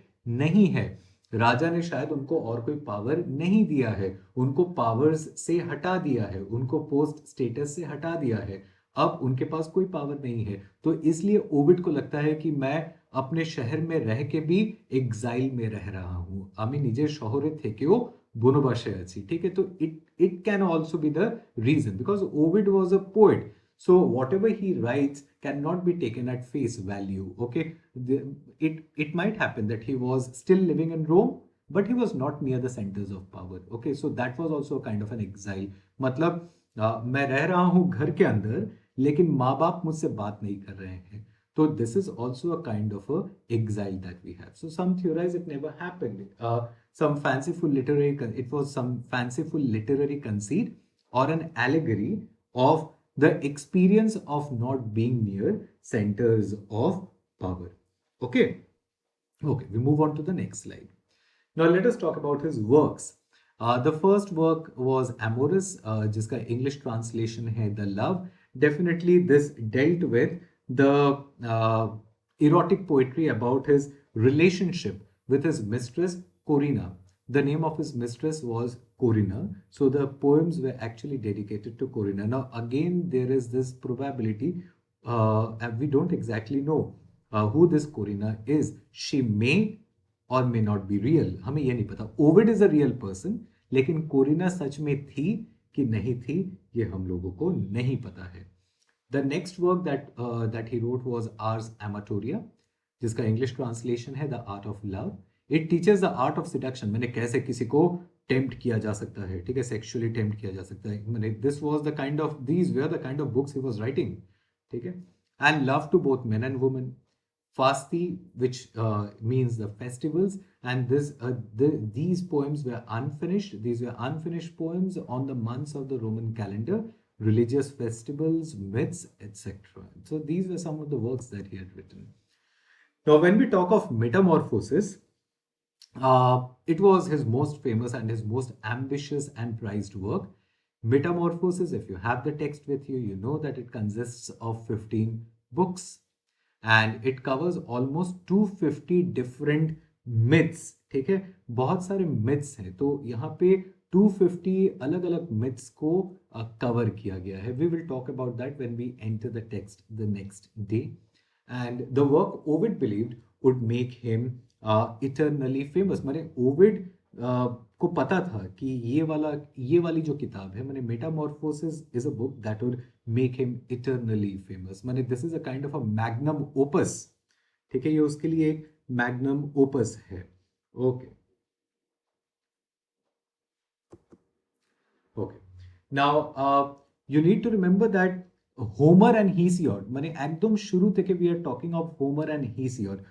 नहीं है, राजा ने शायद उनको और कोई पावर नहीं दिया है, उनको पावर्स से हटा दिया है, उनको पोस्ट स्टेटस से हटा दिया है, अब उनके पास कोई पावर नहीं है. तो इसलिए ओविड को लगता है कि मैं अपने शहर में रह के भी एग्जाइल में रह रहा हूं, আমি নিজের শহরে থেকেও বনবাসে আছি. ঠিক আছে, তো it can also be the reason because Ovid was a poet. So whatever he writes cannot be taken at face value. Okay, it might happen that he was still living in Rome, but he was not near the centers of power. Okay, so that was also a kind of an exile. मतलब मैं रह रहा हूँ घर के अंदर, लेकिन माँ बाप मुझसे बात नहीं कर रहे हैं. So this is also a kind of a exile that we have. So some theorize it never happened. Some fanciful literary conceit or an allegory of the experience of not being near centers of power. Okay. Okay, we move on to the next slide. Now let us talk about his works. The first work was Amorous, जिसका English translation है The Love. Definitely this dealt with the erotic poetry about his relationship with his mistress Corinna. The name of his mistress was Corinna, so the poems were actually dedicated to Corinna. Now again there is this probability, and we don't exactly know who this Corinna is. She may or may not be real, हमें ये नहीं पता. Ovid is a real person, लेकिन Corina सच में थी कि नहीं थी ये हम लोगों को नहीं पता है. The next work that he wrote was Ars Amatoria, जिसका English translation है The Art of Love. It teaches the art of seduction, मैंने कैसे किसी को टेम्प्ट किया जा सकता है, ठीक है, सेक्सुअली टेम्प्ट किया जा सकता है, मैंने this was the kind of, these were the kind of books he was writing, ठीक है. And love to both men and women, fasti, which means the festivals, and these poems were unfinished, these were unfinished poems on the months of the Roman calendar, religious festivals, myths, etc. So these were some of the works that he had written. Now when we talk of Metamorphosis, it was his most famous and his most ambitious and prized work. Metamorphosis, if you have the text with you, you know that it consists of 15 books and it covers almost 250 different myths. ठीक है, बहुत सारे myths हैं, तो यहाँ पे 250 अलग अलग myths को cover किया गया है. We will talk about that when we enter the text the next day. And the work Ovid believed would make him eternally famous. मैंने ओविड को पता था कि ये वाली जो किताब है, मैंने Metamorphosis is a book that would make him eternally famous. मैंने this is a kind of a magnum opus, ठीक है, ये उसके लिए एक मैग्नम ओपस है. Okay okay. Now you need to remember that Homer and Hesiod, मैंने एकदम शुरू থেকে we are talking of Homer and Hesiod.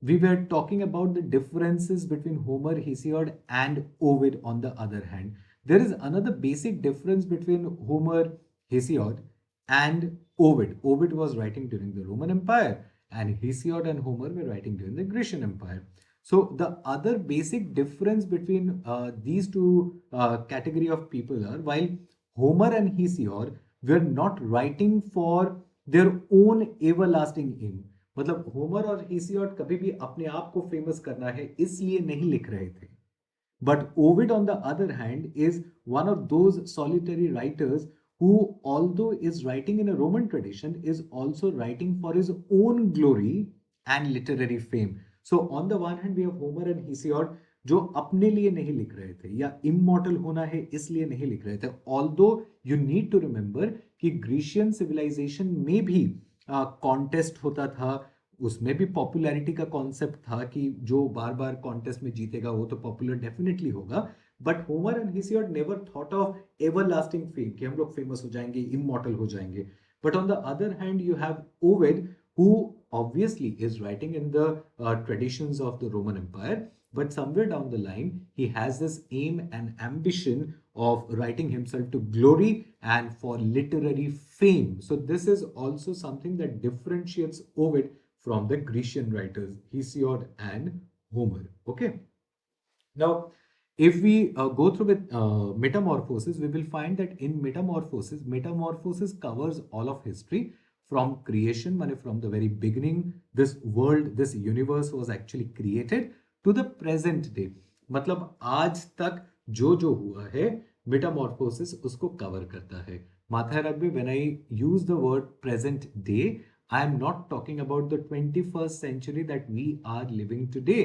We were talking about the differences between Homer, Hesiod, and Ovid on the other hand. There is another basic difference between Homer, Hesiod, and Ovid. Ovid was writing during the Roman Empire, and Hesiod and Homer were writing during the Grecian Empire. So the other basic difference between these two category of people are, while Homer and Hesiod were not writing for their own everlasting aim, मतलब Homer और हेसियोड कभी भी अपने आप को famous करना है इसलिए नहीं लिख रहे थे. But Ovid on the other hand is one of those solitary writers who, although is writing in a Roman tradition, is also writing for his own glory and literary fame. So on the one hand we have Homer and Hesiod जो अपने लिए नहीं लिख रहे थे या immortal होना है इसलिए नहीं लिख रहे थे. Although you need to remember कि ग्रीशियन सिविलाइजेशन में भी कॉन्टेस्ट होता था, उसमें भी पॉपुलैरिटी का कॉन्सेप्ट था कि जो बार बार कॉन्टेस्ट में जीतेगा वो तो पॉपुलर डेफिनेटली होगा. But Homer and Hesiod never thought of everlasting fame कि हम लोग फेमस हो जाएंगे, इमॉर्टल हो जाएंगे. But on the other hand you have Ovid who obviously is writing in the traditions of the Roman Empire, but somewhere down the line he has this aim and ambition of writing himself to glory and for literary fame. So this is also something that differentiates Ovid from the Grecian writers Hesiod and Homer. Okay, now if we go through with Metamorphosis, we will find that in Metamorphosis covers all of history from creation, माने from the very beginning this world, this universe was actually created, to the present day. मतलब आज तक जो जो हुआ है Metamorphosis उसको cover करता है. माथा रखबे, when I use the word present day, I am not talking about the 21st century that we are living today.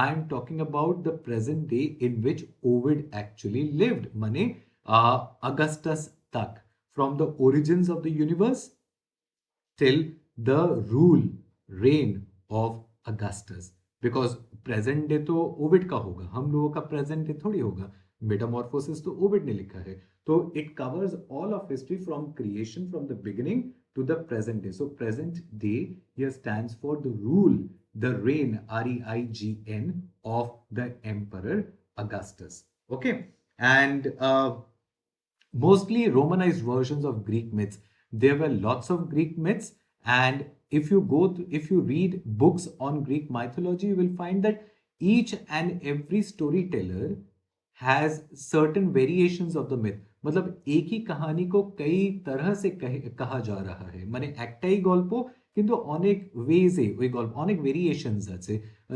I am talking about the present day in which Ovid actually lived. माने Augustus तक, from the origins of the universe till the reign of Augustus. Because present day तो Ovid का होगा, हम लोगों का present day थोड़ी होगा. मेटामॉर्फोसिस तो ओविड ने लिखा है, तो it covers all of history from creation, from the beginning to the present day. So present day here stands for the rule, the reign, REIGN, of the Emperor Augustus. Okay, and mostly Romanized versions of Greek myths. There were lots of Greek myths, and if you read books on Greek mythology, you will find that each and every storyteller has certain variations of the myth. मतलब एक ही कहानी को कई तरह से कहा जा रहा है, माने একটাই গল্প কিন্তু অনেক ওয়েজে ওই গল্প অনেক ভেরিয়েশনস আছে.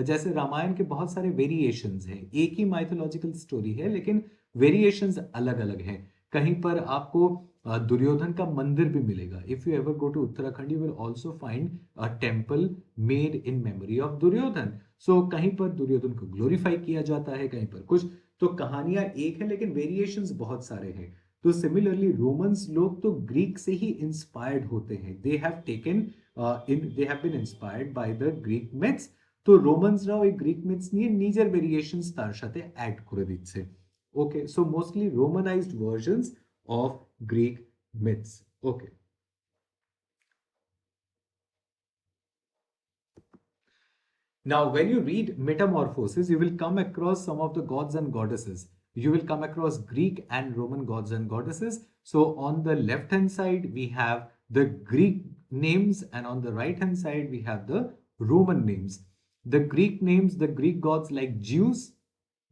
जैसे रामायण के बहुत सारे वेरिएशंस हैं, एक ही माइथोलॉजिकल स्टोरी है लेकिन वेरिएशंस अलग अलग हैं. कहीं पर आपको दुर्योधन का मंदिर भी मिलेगा. If you ever go to Uttarakhand you will also find a temple made in memory of Duryodhan. So कहीं पर दुर्योधन को ग्लोरीफाई किया जाता है, कहीं पर कुछ. तो कहानियां एक है लेकिन वेरिएशंस बहुत सारे हैं. तो सिमिलरली रोमन्स लोग तो ग्रीक से ही इंस्पायर्ड होते हैं. They have been inspired by the Greek myths. তো রোমানসরাও এই গ্রিক মিথস নিয়ে নিজের ভেরিয়েশনস তার সাথে অ্যাড করে দিচ্ছে। Okay, so mostly romanized versions of Greek myths. Okay, now, when you read Metamorphosis, you will come across some of the gods and goddesses. You will come across Greek and Roman gods and goddesses. So, on the left hand side, we have the Greek names, and on the right hand side, we have the Roman names. The Greek names, the Greek gods like Zeus,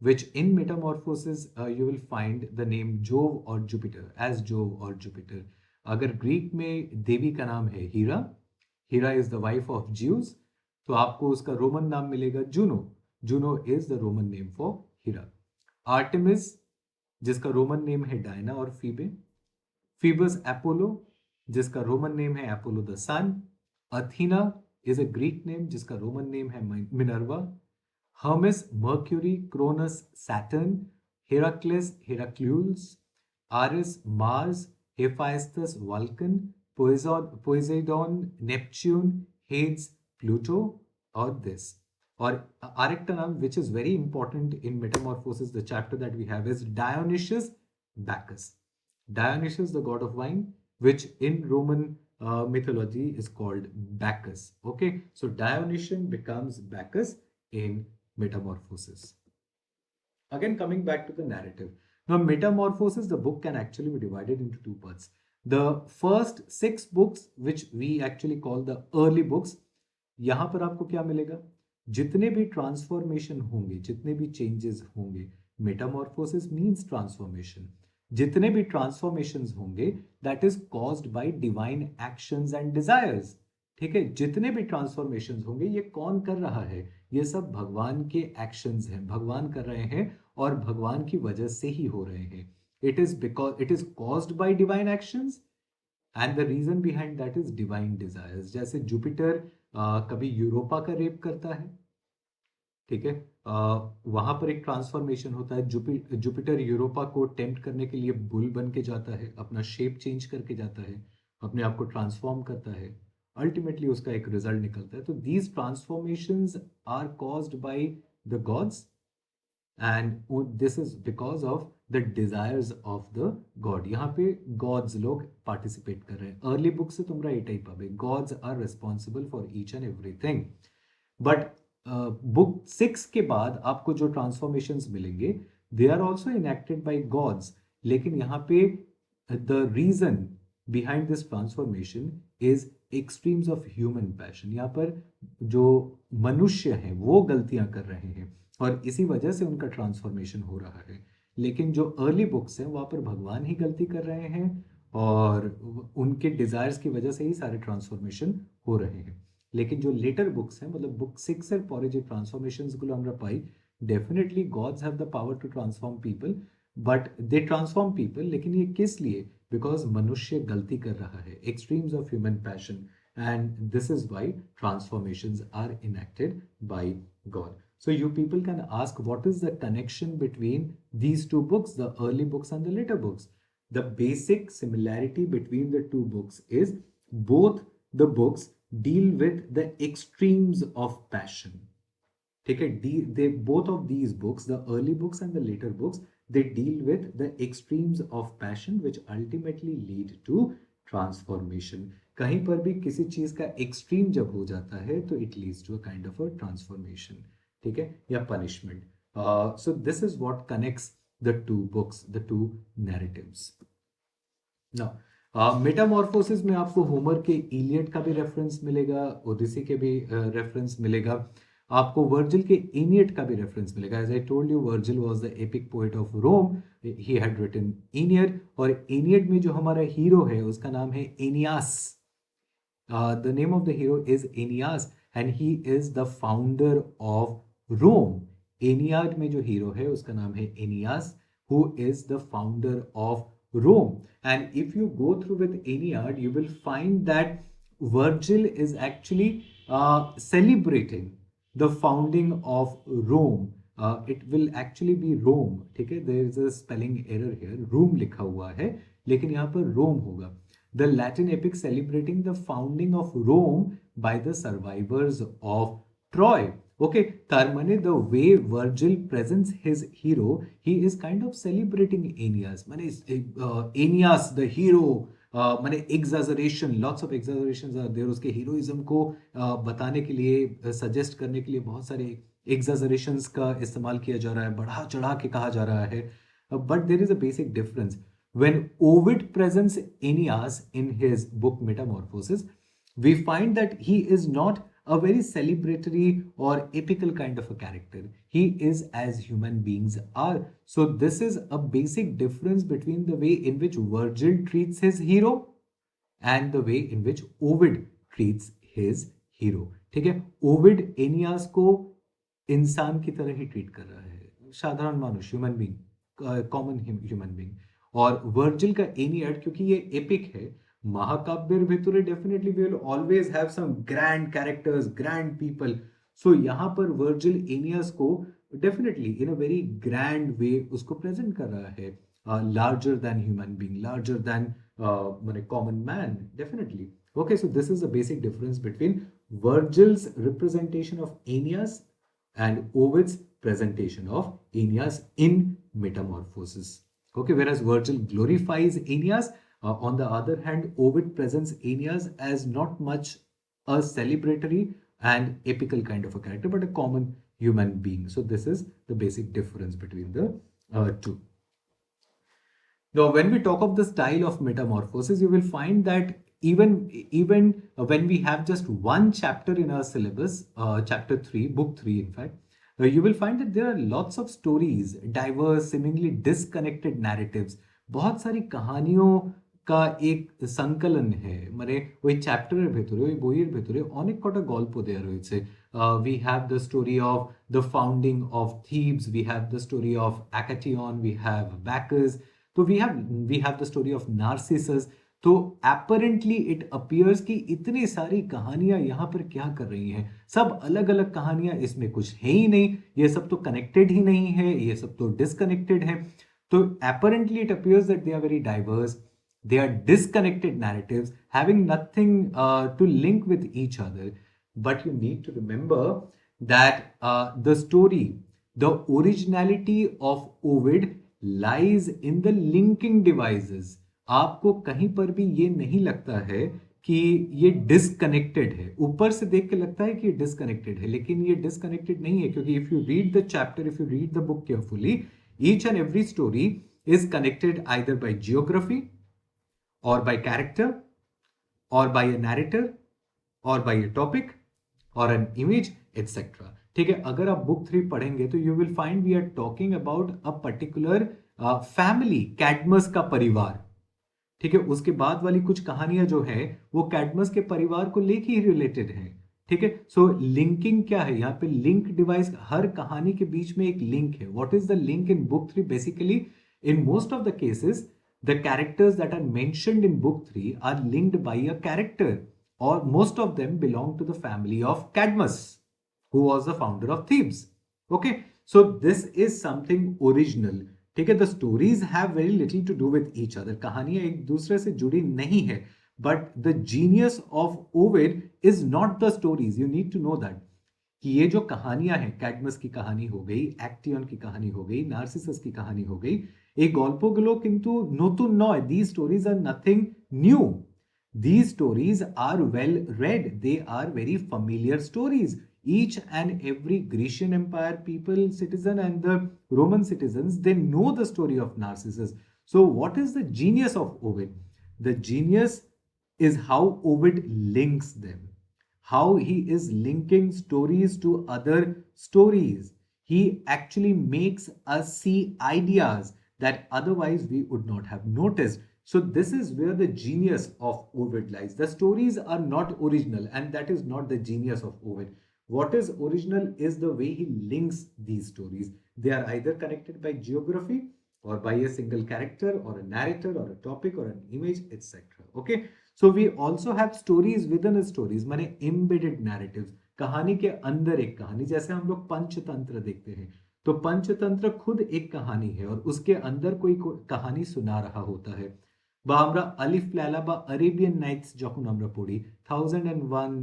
which in Metamorphosis you will find the name Jove or Jupiter, as Jove or Jupiter. अगर Greek में देवी का नाम है Hera, Hera is the wife of Zeus, तो आपको उसका Roman नाम मिलेगा Juno, Juno is the Roman name for Hera. Artemis, जिसका रोमन नेम है डायना और फीबे। फीबस एपोलो, जिसका रोमन नेम है Apollo the sun. Athena is a Greek name जिसका रोमन नेम है Minerva. Hermes Mercury, Cronus Saturn, Heracles Hercules, Ares Mars, Hephaestus Vulcan, Poseidon Neptune, heads Pluto और this. और आरेक्टा नाम which is very important in Metamorphosis, the chapter that we have is Dionysius Bacchus. Dionysius, the god of wine, which in Roman mythology is called Bacchus. Okay, so Dionysian becomes Bacchus in Metamorphosis. Again, coming back to the narrative. Now, Metamorphosis, the book can actually be divided into two parts. The first 6 books, which we actually call the early books, यहां पर आपको क्या मिलेगा, जितने भी transformation होंगे, जितने भी चेंजेस होंगे, मेटामॉर्फोसिस मींस ट्रांसफॉर्मेशन, जितने भी ट्रांसफॉर्मेशंस होंगे that is caused by divine actions and desires. ठीक है, जितने भी ट्रांसफॉर्मेशंस होंगे ये कौन कर रहा है, ये सब भगवान के एक्शंस हैं, भगवान कर रहे हैं और भगवान की वजह से ही हो रहे हैं। It is caused by divine actions and the reason behind that is divine desires. जैसे जुपिटर कभी यूरोपा का रेप करता है, ठीक है, वहां पर एक ट्रांसफॉर्मेशन होता है, जुपिटर यूरोपा को टेम्प्ट करने के लिए बुल बन के जाता है, अपना शेप चेंज करके जाता है, अपने आप को ट्रांसफॉर्म करता है, अल्टीमेटली उसका एक रिजल्ट निकलता है। तो these transformations are caused by the gods and this is because of the desires of the god. यहाँ पे गॉड्स लोग पार्टिसिपेट कर रहे हैं। अर्ली बुक से तुमरा एटाई पाबे, gods are responsible for each and everything. But book 6 के बाद आपको जो ट्रांसफॉर्मेशंस मिलेंगे they are also enacted by gods, लेकिन यहाँ पे the reason behind this transformation is extremes of human passion. यहाँ पर जो मनुष्य हैं वो गलतियां कर रहे हैं और इसी वजह से उनका ट्रांसफॉर्मेशन हो रहा है। लेकिन जो अर्ली बुक्स हैं वहाँ पर भगवान ही गलती कर रहे हैं और उनके डिजायर्स की वजह से ही सारे ट्रांसफॉर्मेशन हो रहे हैं। लेकिन जो लेटर बुक्स हैं, मतलब बुक 6 এর পরে যে ট্রান্সফরমেশনস গুলো আমরা পাই, definitely gods have the power to transform people, but they transform people, लेकिन ये किस लिए, बिकॉज मनुष्य गलती कर रहा है, extremes of human passion, and this is why transformations are enacted by god. So you people can ask, what is the connection between these two books, the early books and the later books? The basic similarity between the two books is both the books deal with the extremes of passion. ठीक है, they both of these books, the early books and the later books, they deal with the extremes of passion which ultimately lead to transformation. कहीं पर भी किसी चीज का extreme जब हो जाता है तो it leads to a kind of a transformation, ठीक है, या punishment. So this is what connects the two books, the two narratives. Now Metamorphosis में आपको होमर के इलियड का भी रेफरेंस मिलेगा, ओडिसी के भी रेफरेंस मिलेगा, आपको वर्जिल के एनियड का भी रेफरेंस मिलेगा। As I told you, Virgil was the epic poet of Rome, he had written Aeneid, और एनियड में जो हमारा हीरो है उसका नाम है Aeneas. The name of the hero is Aeneas and he is the founder of Rome. Aeneid में जो हीरो है उसका नाम है एनियास, who is the founder of Rome. And if you go through with Aeneid, you will find that Virgil is actually celebrating the founding of Rome. It will actually be Rome, ठीक है, there is a spelling error here, Rome लिखा हुआ है लेकिन यहाँ पर Rome होगा। The Latin epic celebrating the founding of Rome by the survivors of Troy. Okay, তার মানে the way Virgil presents his hero, he is kind of celebrating Aeneas, माने एनियास द हीरो, माने exaggeration, lots of exaggerations are there, उसके heroism को बताने के लिए, suggest करने के लिए बहुत सारे एग्जैजरेशंस का इस्तेमाल किया जा रहा है, बढ़ा चढ़ा के कहा जा रहा है. But there is a basic difference. When Ovid presents Aeneas in his book Metamorphosis, we find that he is not a very celebratory or epical kind of a character. He is as human beings are. So this is a basic difference between the way in which Virgil treats his hero and the way in which Ovid treats his hero. ठीक है, Ovid एनियास को इंसान की तरह ही treat कर रहा है, साधारण मानुष, human being, common human being. और वर्जिल का एनियड, क्योंकि ये एपिक है, महाकाव्यर भितरे definitely we will always have some grand characters, grand people. So यहाँ पर वर्जिल एनियस को definitely in a very grand way उसको प्रेजेंट कर रहा है, larger than human being, larger than common man, definitely. Okay, so this is the basic difference between Virgil's representation of Aeneas and Ovid's presentation of Aeneas in Metamorphosis. Okay, whereas Virgil glorifies Aeneas, on the other hand, Ovid presents Aeneas as not much a celebratory and epical kind of a character, but a common human being. So this is the basic difference between the two. Now, when we talk of the style of Metamorphosis, you will find that even when we have just one chapter in our syllabus, chapter 3, book 3, in fact, you will find that there are lots of stories, diverse, seemingly disconnected narratives. बहुत सारी कहानियों का एक संकलन है, মানে ওই চ্যাপ্টারের ভেতরে, ওই বইয়ের ভেতরে অনেক কটা গল্প দেয়া রয়েছে. We have the story of the founding of Thebes, we have the story of Achaton, we have Bacchus. तो we have the story of Narcissus. तो apparently it appears कि इतनी सारी कहानियां यहाँ पर क्या कर रही हैं, सब अलग अलग कहानियां, इसमें कुछ है ही नहीं, ये सब तो कनेक्टेड ही नहीं है, ये सब तो डिसकनेक्टेड है. तो apparently it appears that they are very diverse, they are disconnected narratives having nothing to link with each other. But you need to remember that the story, the originality of Ovid lies in the linking devices. आपको कहीं पर भी ये नहीं लगता है कि ये डिसकनेक्टेड है. ऊपर से देख के लगता है कि ये डिसकनेक्टेड है, लेकिन ये डिसकनेक्टेड नहीं है, क्योंकि if you read the chapter, if you read the book carefully, each and every story is connected either by geography, और बाय कैरेक्टर, और बाय अ नैरेटर, और बाय अ टॉपिक, और एन इमेज, एटसेट्रा. ठीक है, अगर आप book 3 पढ़ेंगे तो you will find we are talking about a particular family, Cadmus का परिवार. ठीक है, उसके बाद वाली कुछ कहानियां जो है वो कैडमस के परिवार को लेके ही रिलेटेड है. ठीक है, सो लिंकिंग क्या है यहाँ पे, लिंक डिवाइस, हर कहानी के बीच में एक लिंक है. What is the link in book 3? Basically in most of the cases the characters that are mentioned in book 3 are linked by a character, or most of them belong to the family of Cadmus, who was the founder of Thebes. Okay, so this is something original. ठीक है, the stories have very little to do with each other. कहानियां एक दूसरे से जुड़ी नहीं है, but the genius of Ovid is not the stories. You need to know that. कि ये जो कहानियां हैं, कैडमस की कहानी हो गई, एक्टियन की कहानी हो गई, नार्सिसस की कहानी हो गई, এই গল্পগুলো কিন্তু নতুন নয়. These stories are nothing new. These stories are well read. They are very familiar stories. Each and every Grecian Empire people, citizen, and the Roman citizens, they know the story of Narcissus. So what is the genius of Ovid? The genius is how Ovid links them. How he is linking stories to other stories. He actually makes us see ideas that otherwise we would not have noticed. So this is where the genius of Ovid lies. The stories are not original, and that is not the genius of Ovid. What is original is the way he links these stories. They are either connected by geography, or by a single character, or a narrator, or a topic, or an image, etc. Okay, so we also have stories within stories, माने embedded narratives. कहानी के अंदर एक कहानी, जैसे हम लोग पंचतंत्र देखते हैं, तो पंचतंत्र खुद एक कहानी है और उसके अंदर कोई कहानी सुना रहा होता है. বা আমরা আলিফ লায়লা বা अरेबियन नाइट्स যখন আমরা পড়ি, 1001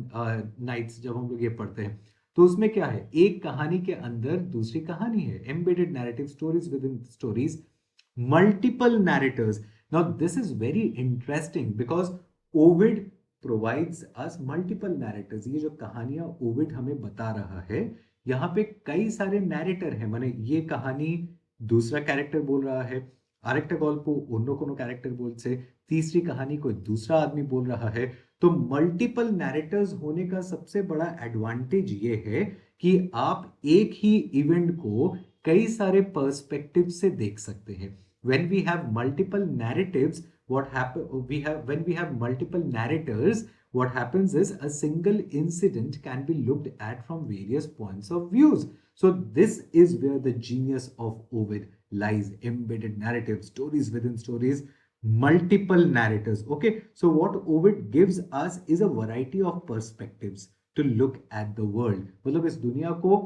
नाइट्स जब हम लोग ये पढ़ते हैं, तो उसमें क्या है, एक कहानी के अंदर दूसरी कहानी है, embedded narrative, stories within stories, multiple narrators. Now this is very interesting because Ovid provides us multiple narrators. ये जो कहानियां ओविड हमें बता रहा है, यहाँ पे कई सारे नैरेटर हैं, माने ये कहानी दूसरा कैरेक्टर बोल रहा है, আরেকটা গল্প অন্য কোনো ক্যারেক্টার বলছে, तीसरी कहानी कोई दूसरा आदमी बोल रहा है. तो मल्टीपल नैरेटर्स होने का सबसे बड़ा एडवांटेज ये है कि आप एक ही इवेंट को कई सारे पर्सपेक्टिव से देख सकते हैं. when we have multiple narratives, what happen we have when we have multiple narrators, what happens is a single incident can be looked at from various points of views. So this is where the genius of Ovid lies. Embedded narrative, stories within stories, multiple narrators. Okay, so what Ovid gives us is a variety of perspectives to look at the world. मतलब इस दुनिया को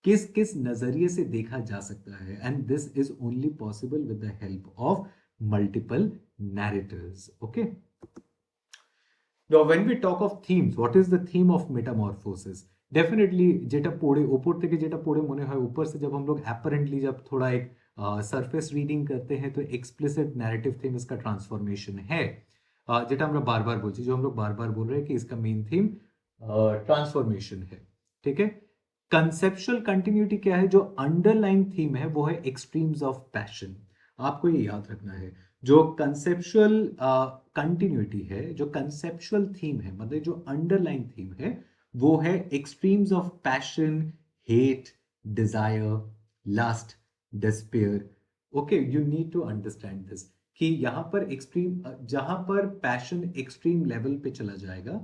किस किस नजरिए से देखा जा सकता है, and this is only possible with the help of multiple narrators. Okay, now when we talk of themes, what is the theme of metamorphosis? Definitely যেটা পড়ে ওপর থেকে যেটা পড়ে মনে হয়, ऊपर से जब हम लोग apparently जब थोड़ा एक सरफेस रीडिंग करते हैं तो एक्सप्लिसिट नैरेटिव थीम इसका ट्रांसफॉर्मेशन है, যেটা আমরা বারবার বলছি, जो हम लोग बार बार बोल रहे हैं कि इसका मेन थीम ट्रांसफॉर्मेशन है. ठीक है, कंसेप्चुअल कंटिन्यूटी क्या है, जो अंडरलाइन थीम है वो है एक्सट्रीम्स ऑफ पैशन. आपको ये याद रखना है, जो कंसेप्चुअल कंटिन्यूटी है, जो कंसेप्चुअल थीम है, मतलब जो अंडरलाइन थीम है वो है extremes of passion, hate, desire, lust, despair. Okay, you need to understand this कि यहाँ पर एक्सट्रीम, जहां पर पैशन एक्सट्रीम लेवल पे चला जाएगा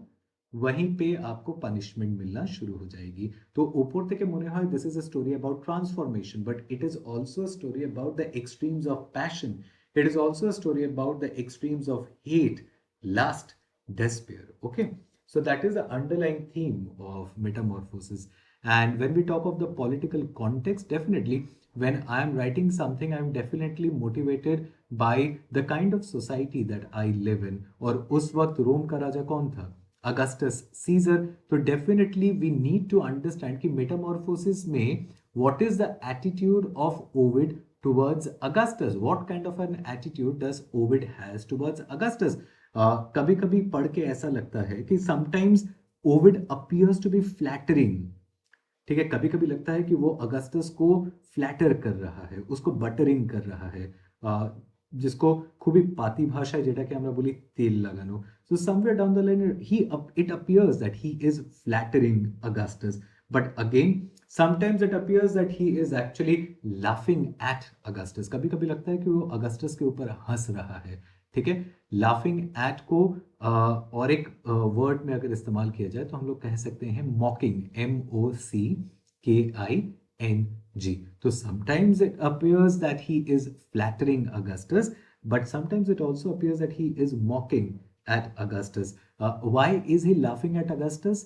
वहीं पे आपको पनिशमेंट मिलना शुरू हो जाएगी. तो ऊपर থেকে মনে হয় this is a story about transformation, but it is also a story about the extremes of passion. It is also a story about the extremes of hate, lust, despair. Okay, so that is the underlying theme of Metamorphosis. And when we talk of the political context, definitely when I am writing something, I am definitely motivated by the kind of society that I live in. और उस वक्त रोम का राजा कौन था, Augustus Caesar. तो definitely we need to understand कि Metamorphosis में what is the attitude of Ovid towards Augustus. What kind of an attitude does Ovid has towards Augustus? कभी कभी पढ़ के ऐसा लगता है कि sometimes Ovid appears to be flattering. ठीक है, कभी कभी लगता है कि वो अगस्टस को फ्लैटर कर रहा है, उसको बटरिंग कर रहा है, जिसको খুবই পাতি ভাষায় যেটাকে আমরা বলি তেল লাগানো. So somewhere down the line it appears that he is flattering Augustus, but again sometimes it appears that he is actually laughing at Augustus. कभी कभी लगता है कि वो अगस्टस के ऊपर हंस रहा है. ठीक है, लाफिंग एट को और एक वर्ड में अगर इस्तेमाल किया जाए तो हम लोग कह सकते हैं मॉकिंग, MOCKING. So sometimes it appears that he is flattering Augustus, but sometimes it also appears that he is mocking at Augustus. Why is he laughing at Augustus?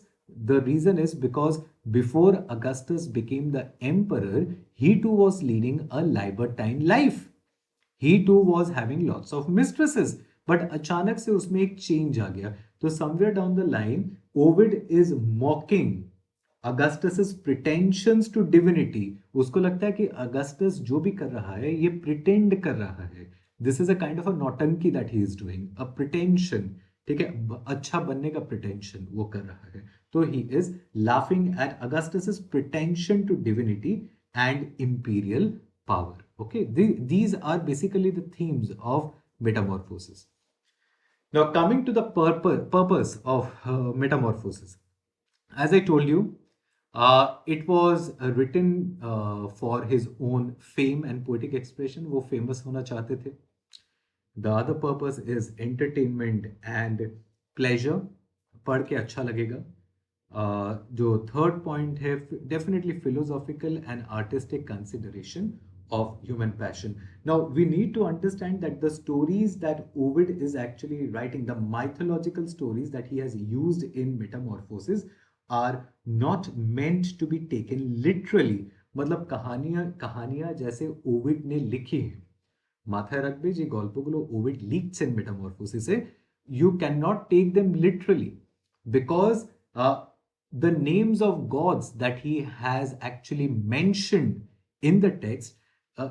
The reason is because before Augustus became the emperor, he too was leading a libertine life. He too was having lots of mistresses, but अचानक से उसमें एक change आ गया. तो somewhere down the line, Ovid is mocking Augustus's pretensions to divinity. उसको लगता है कि Augustus जो भी कर रहा है ये pretend कर रहा है. This is a kind of a नौटंकी that he is doing, a pretension. ठीक है, अच्छा बनने का pretension वो कर रहा है. तो he is laughing at Augustus's pretension to divinity and imperial power. Okay, these are basically the themes of Metamorphosis. Now coming to the purpose of Metamorphosis, as I told you, it was written for his own fame and poetic expression. वो famous होना चाहते थे. The other purpose is entertainment and pleasure. पढ़ के अच्छा लगेगा. जो third point है definitely philosophical and artistic consideration of human passion. Now we need to understand that the stories that Ovid is actually writing, the mythological stories that he has used in Metamorphosis, are not meant to be taken literally. मतलब कहानियां जैसे Ovid ने लिखी है, মাথায় রাখবে যে গল্পগুলো ওভিড লিখছেন মেটামরফোসিসে, you cannot take them literally because the names of gods that he has actually mentioned in the text,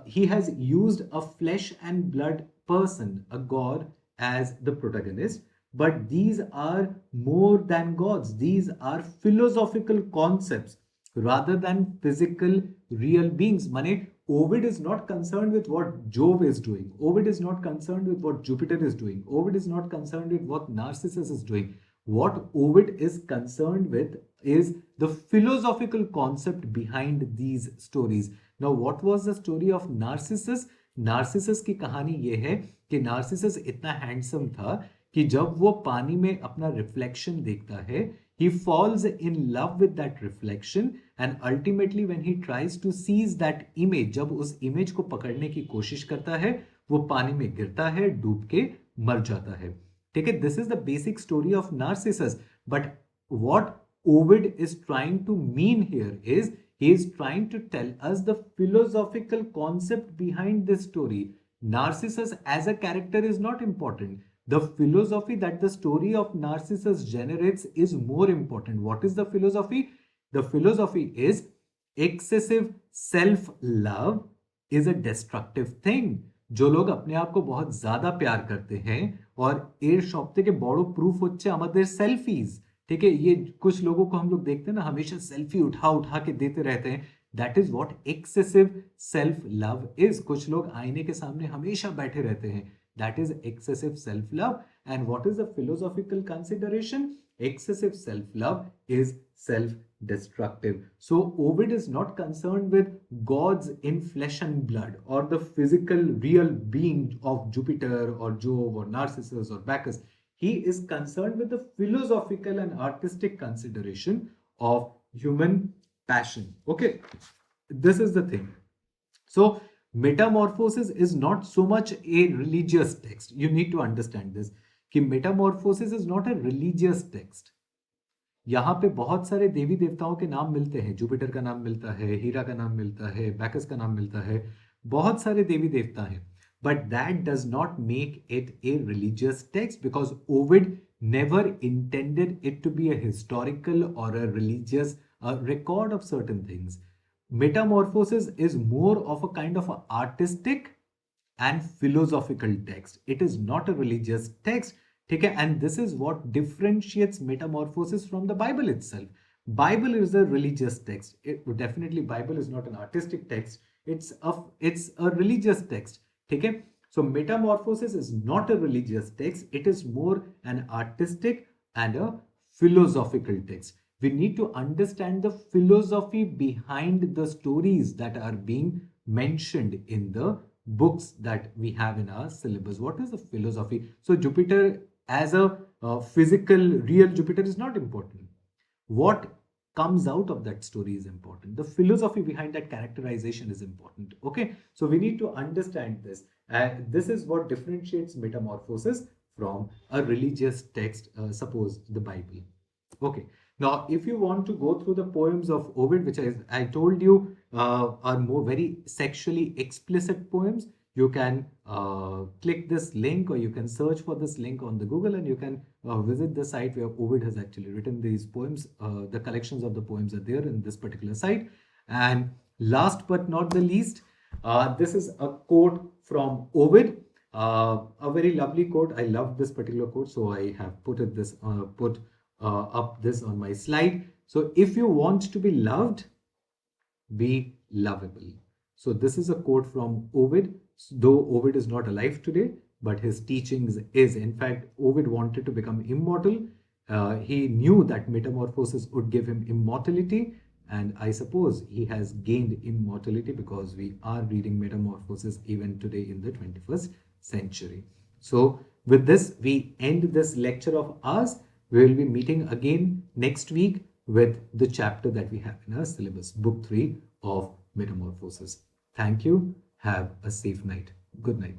he has used a flesh and blood person, a god, as the protagonist. But these are more than gods. These are philosophical concepts rather than physical real beings. Mane, Ovid is not concerned with what Jove is doing. Ovid is not concerned with what Jupiter is doing. Ovid is not concerned with what Narcissus is doing. What Ovid is concerned with is the philosophical concept behind these stories. Now, what was the story of Narcissus? Narcissus की कहानी ये है कि Narcissus इतना handsome था कि जब वो पानी में अपना रिफ्लेक्शन देखता है, he falls in love with that reflection and ultimately when he tries to seize that image, जब उस इमेज को पकड़ने की कोशिश करता है, वो पानी में गिरता है, डूब के मर जाता है. ठीक है, this is the basic story of Narcissus. But what Ovid is trying to mean here is he is trying to tell us the philosophical concept behind this story. Narcissus as a character is not important. The philosophy that the story of Narcissus generates is more important. What is the philosophy? The philosophy is excessive self-love is a destructive thing. जो लोग अपने आप को बहुत ज्यादा प्यार करते हैं और एर शॉप्ते के बड़ो प्रूफ होच्छे আমাদের सेल्फीज. ठीक है, ये कुछ लोगों को हम लोग देखते हैं ना, हमेशा सेल्फी उठा उठा के देते रहते हैं. That is what excessive self love is. कुछ लोग आईने के सामने हमेशा बैठे रहते हैं. That is excessive self love. And what is the philosophical consideration? Excessive self-love is self-destructive. So Ovid is not concerned with gods in flesh and blood or the physical real being of Jupiter or Jove or Narcissus or Bacchus. He is concerned with the philosophical and artistic consideration of human passion. Okay, this is the thing. So Metamorphosis is not so much a religious text. You need to understand this. कि Metamorphosis is not a religious text. यहां पे बहुत सारे देवी देवताओं के नाम मिलते हैं. जुपिटर का नाम मिलता है, हीरा का नाम मिलता है, बैकस का नाम मिलता है, बहुत सारे देवी देवता हैं. But that does not make it a religious text because Ovid never intended it to be a historical or a religious record of certain things. Metamorphosis is more of a kind of artistic and philosophical text. It is not a religious text. ठीक है, and this is what differentiates Metamorphosis from the Bible itself. Bible is a religious text. Definitely Bible is not an artistic text. It's a religious text. ठीक है, so Metamorphosis is not a religious text. It is more an artistic and a philosophical text. We need to understand the philosophy behind the stories that are being mentioned in the books that we have in our syllabus. What is the philosophy? So Jupiter as a physical real Jupiter is not important. What comes out of that story is important. The philosophy behind that characterization is important. Okay, so we need to understand this. This is what differentiates Metamorphosis from a religious text, suppose the Bible. Okay, now if you want to go through the poems of Ovid, which I told you are more very sexually explicit poems, you can click this link or you can search for this link on the Google and you can visit the site where Ovid has actually written these poems. The collections of the poems are there in this particular site. And last but not the least, this is a quote from Ovid. A very lovely quote. I love this particular quote, so I have put up this on my slide. So if you want to be loved, be lovable. So this is a quote from Ovid. Though Ovid is not alive today, but his teachings is. In fact, Ovid wanted to become immortal. He knew that Metamorphosis would give him immortality, and I suppose he has gained immortality because we are reading Metamorphosis even today in the 21st century. So with this, we end this lecture of ours. We will be meeting again next week with the chapter that we have in our syllabus, Book 3 of Metamorphosis. Thank you. Have a safe night. Good night.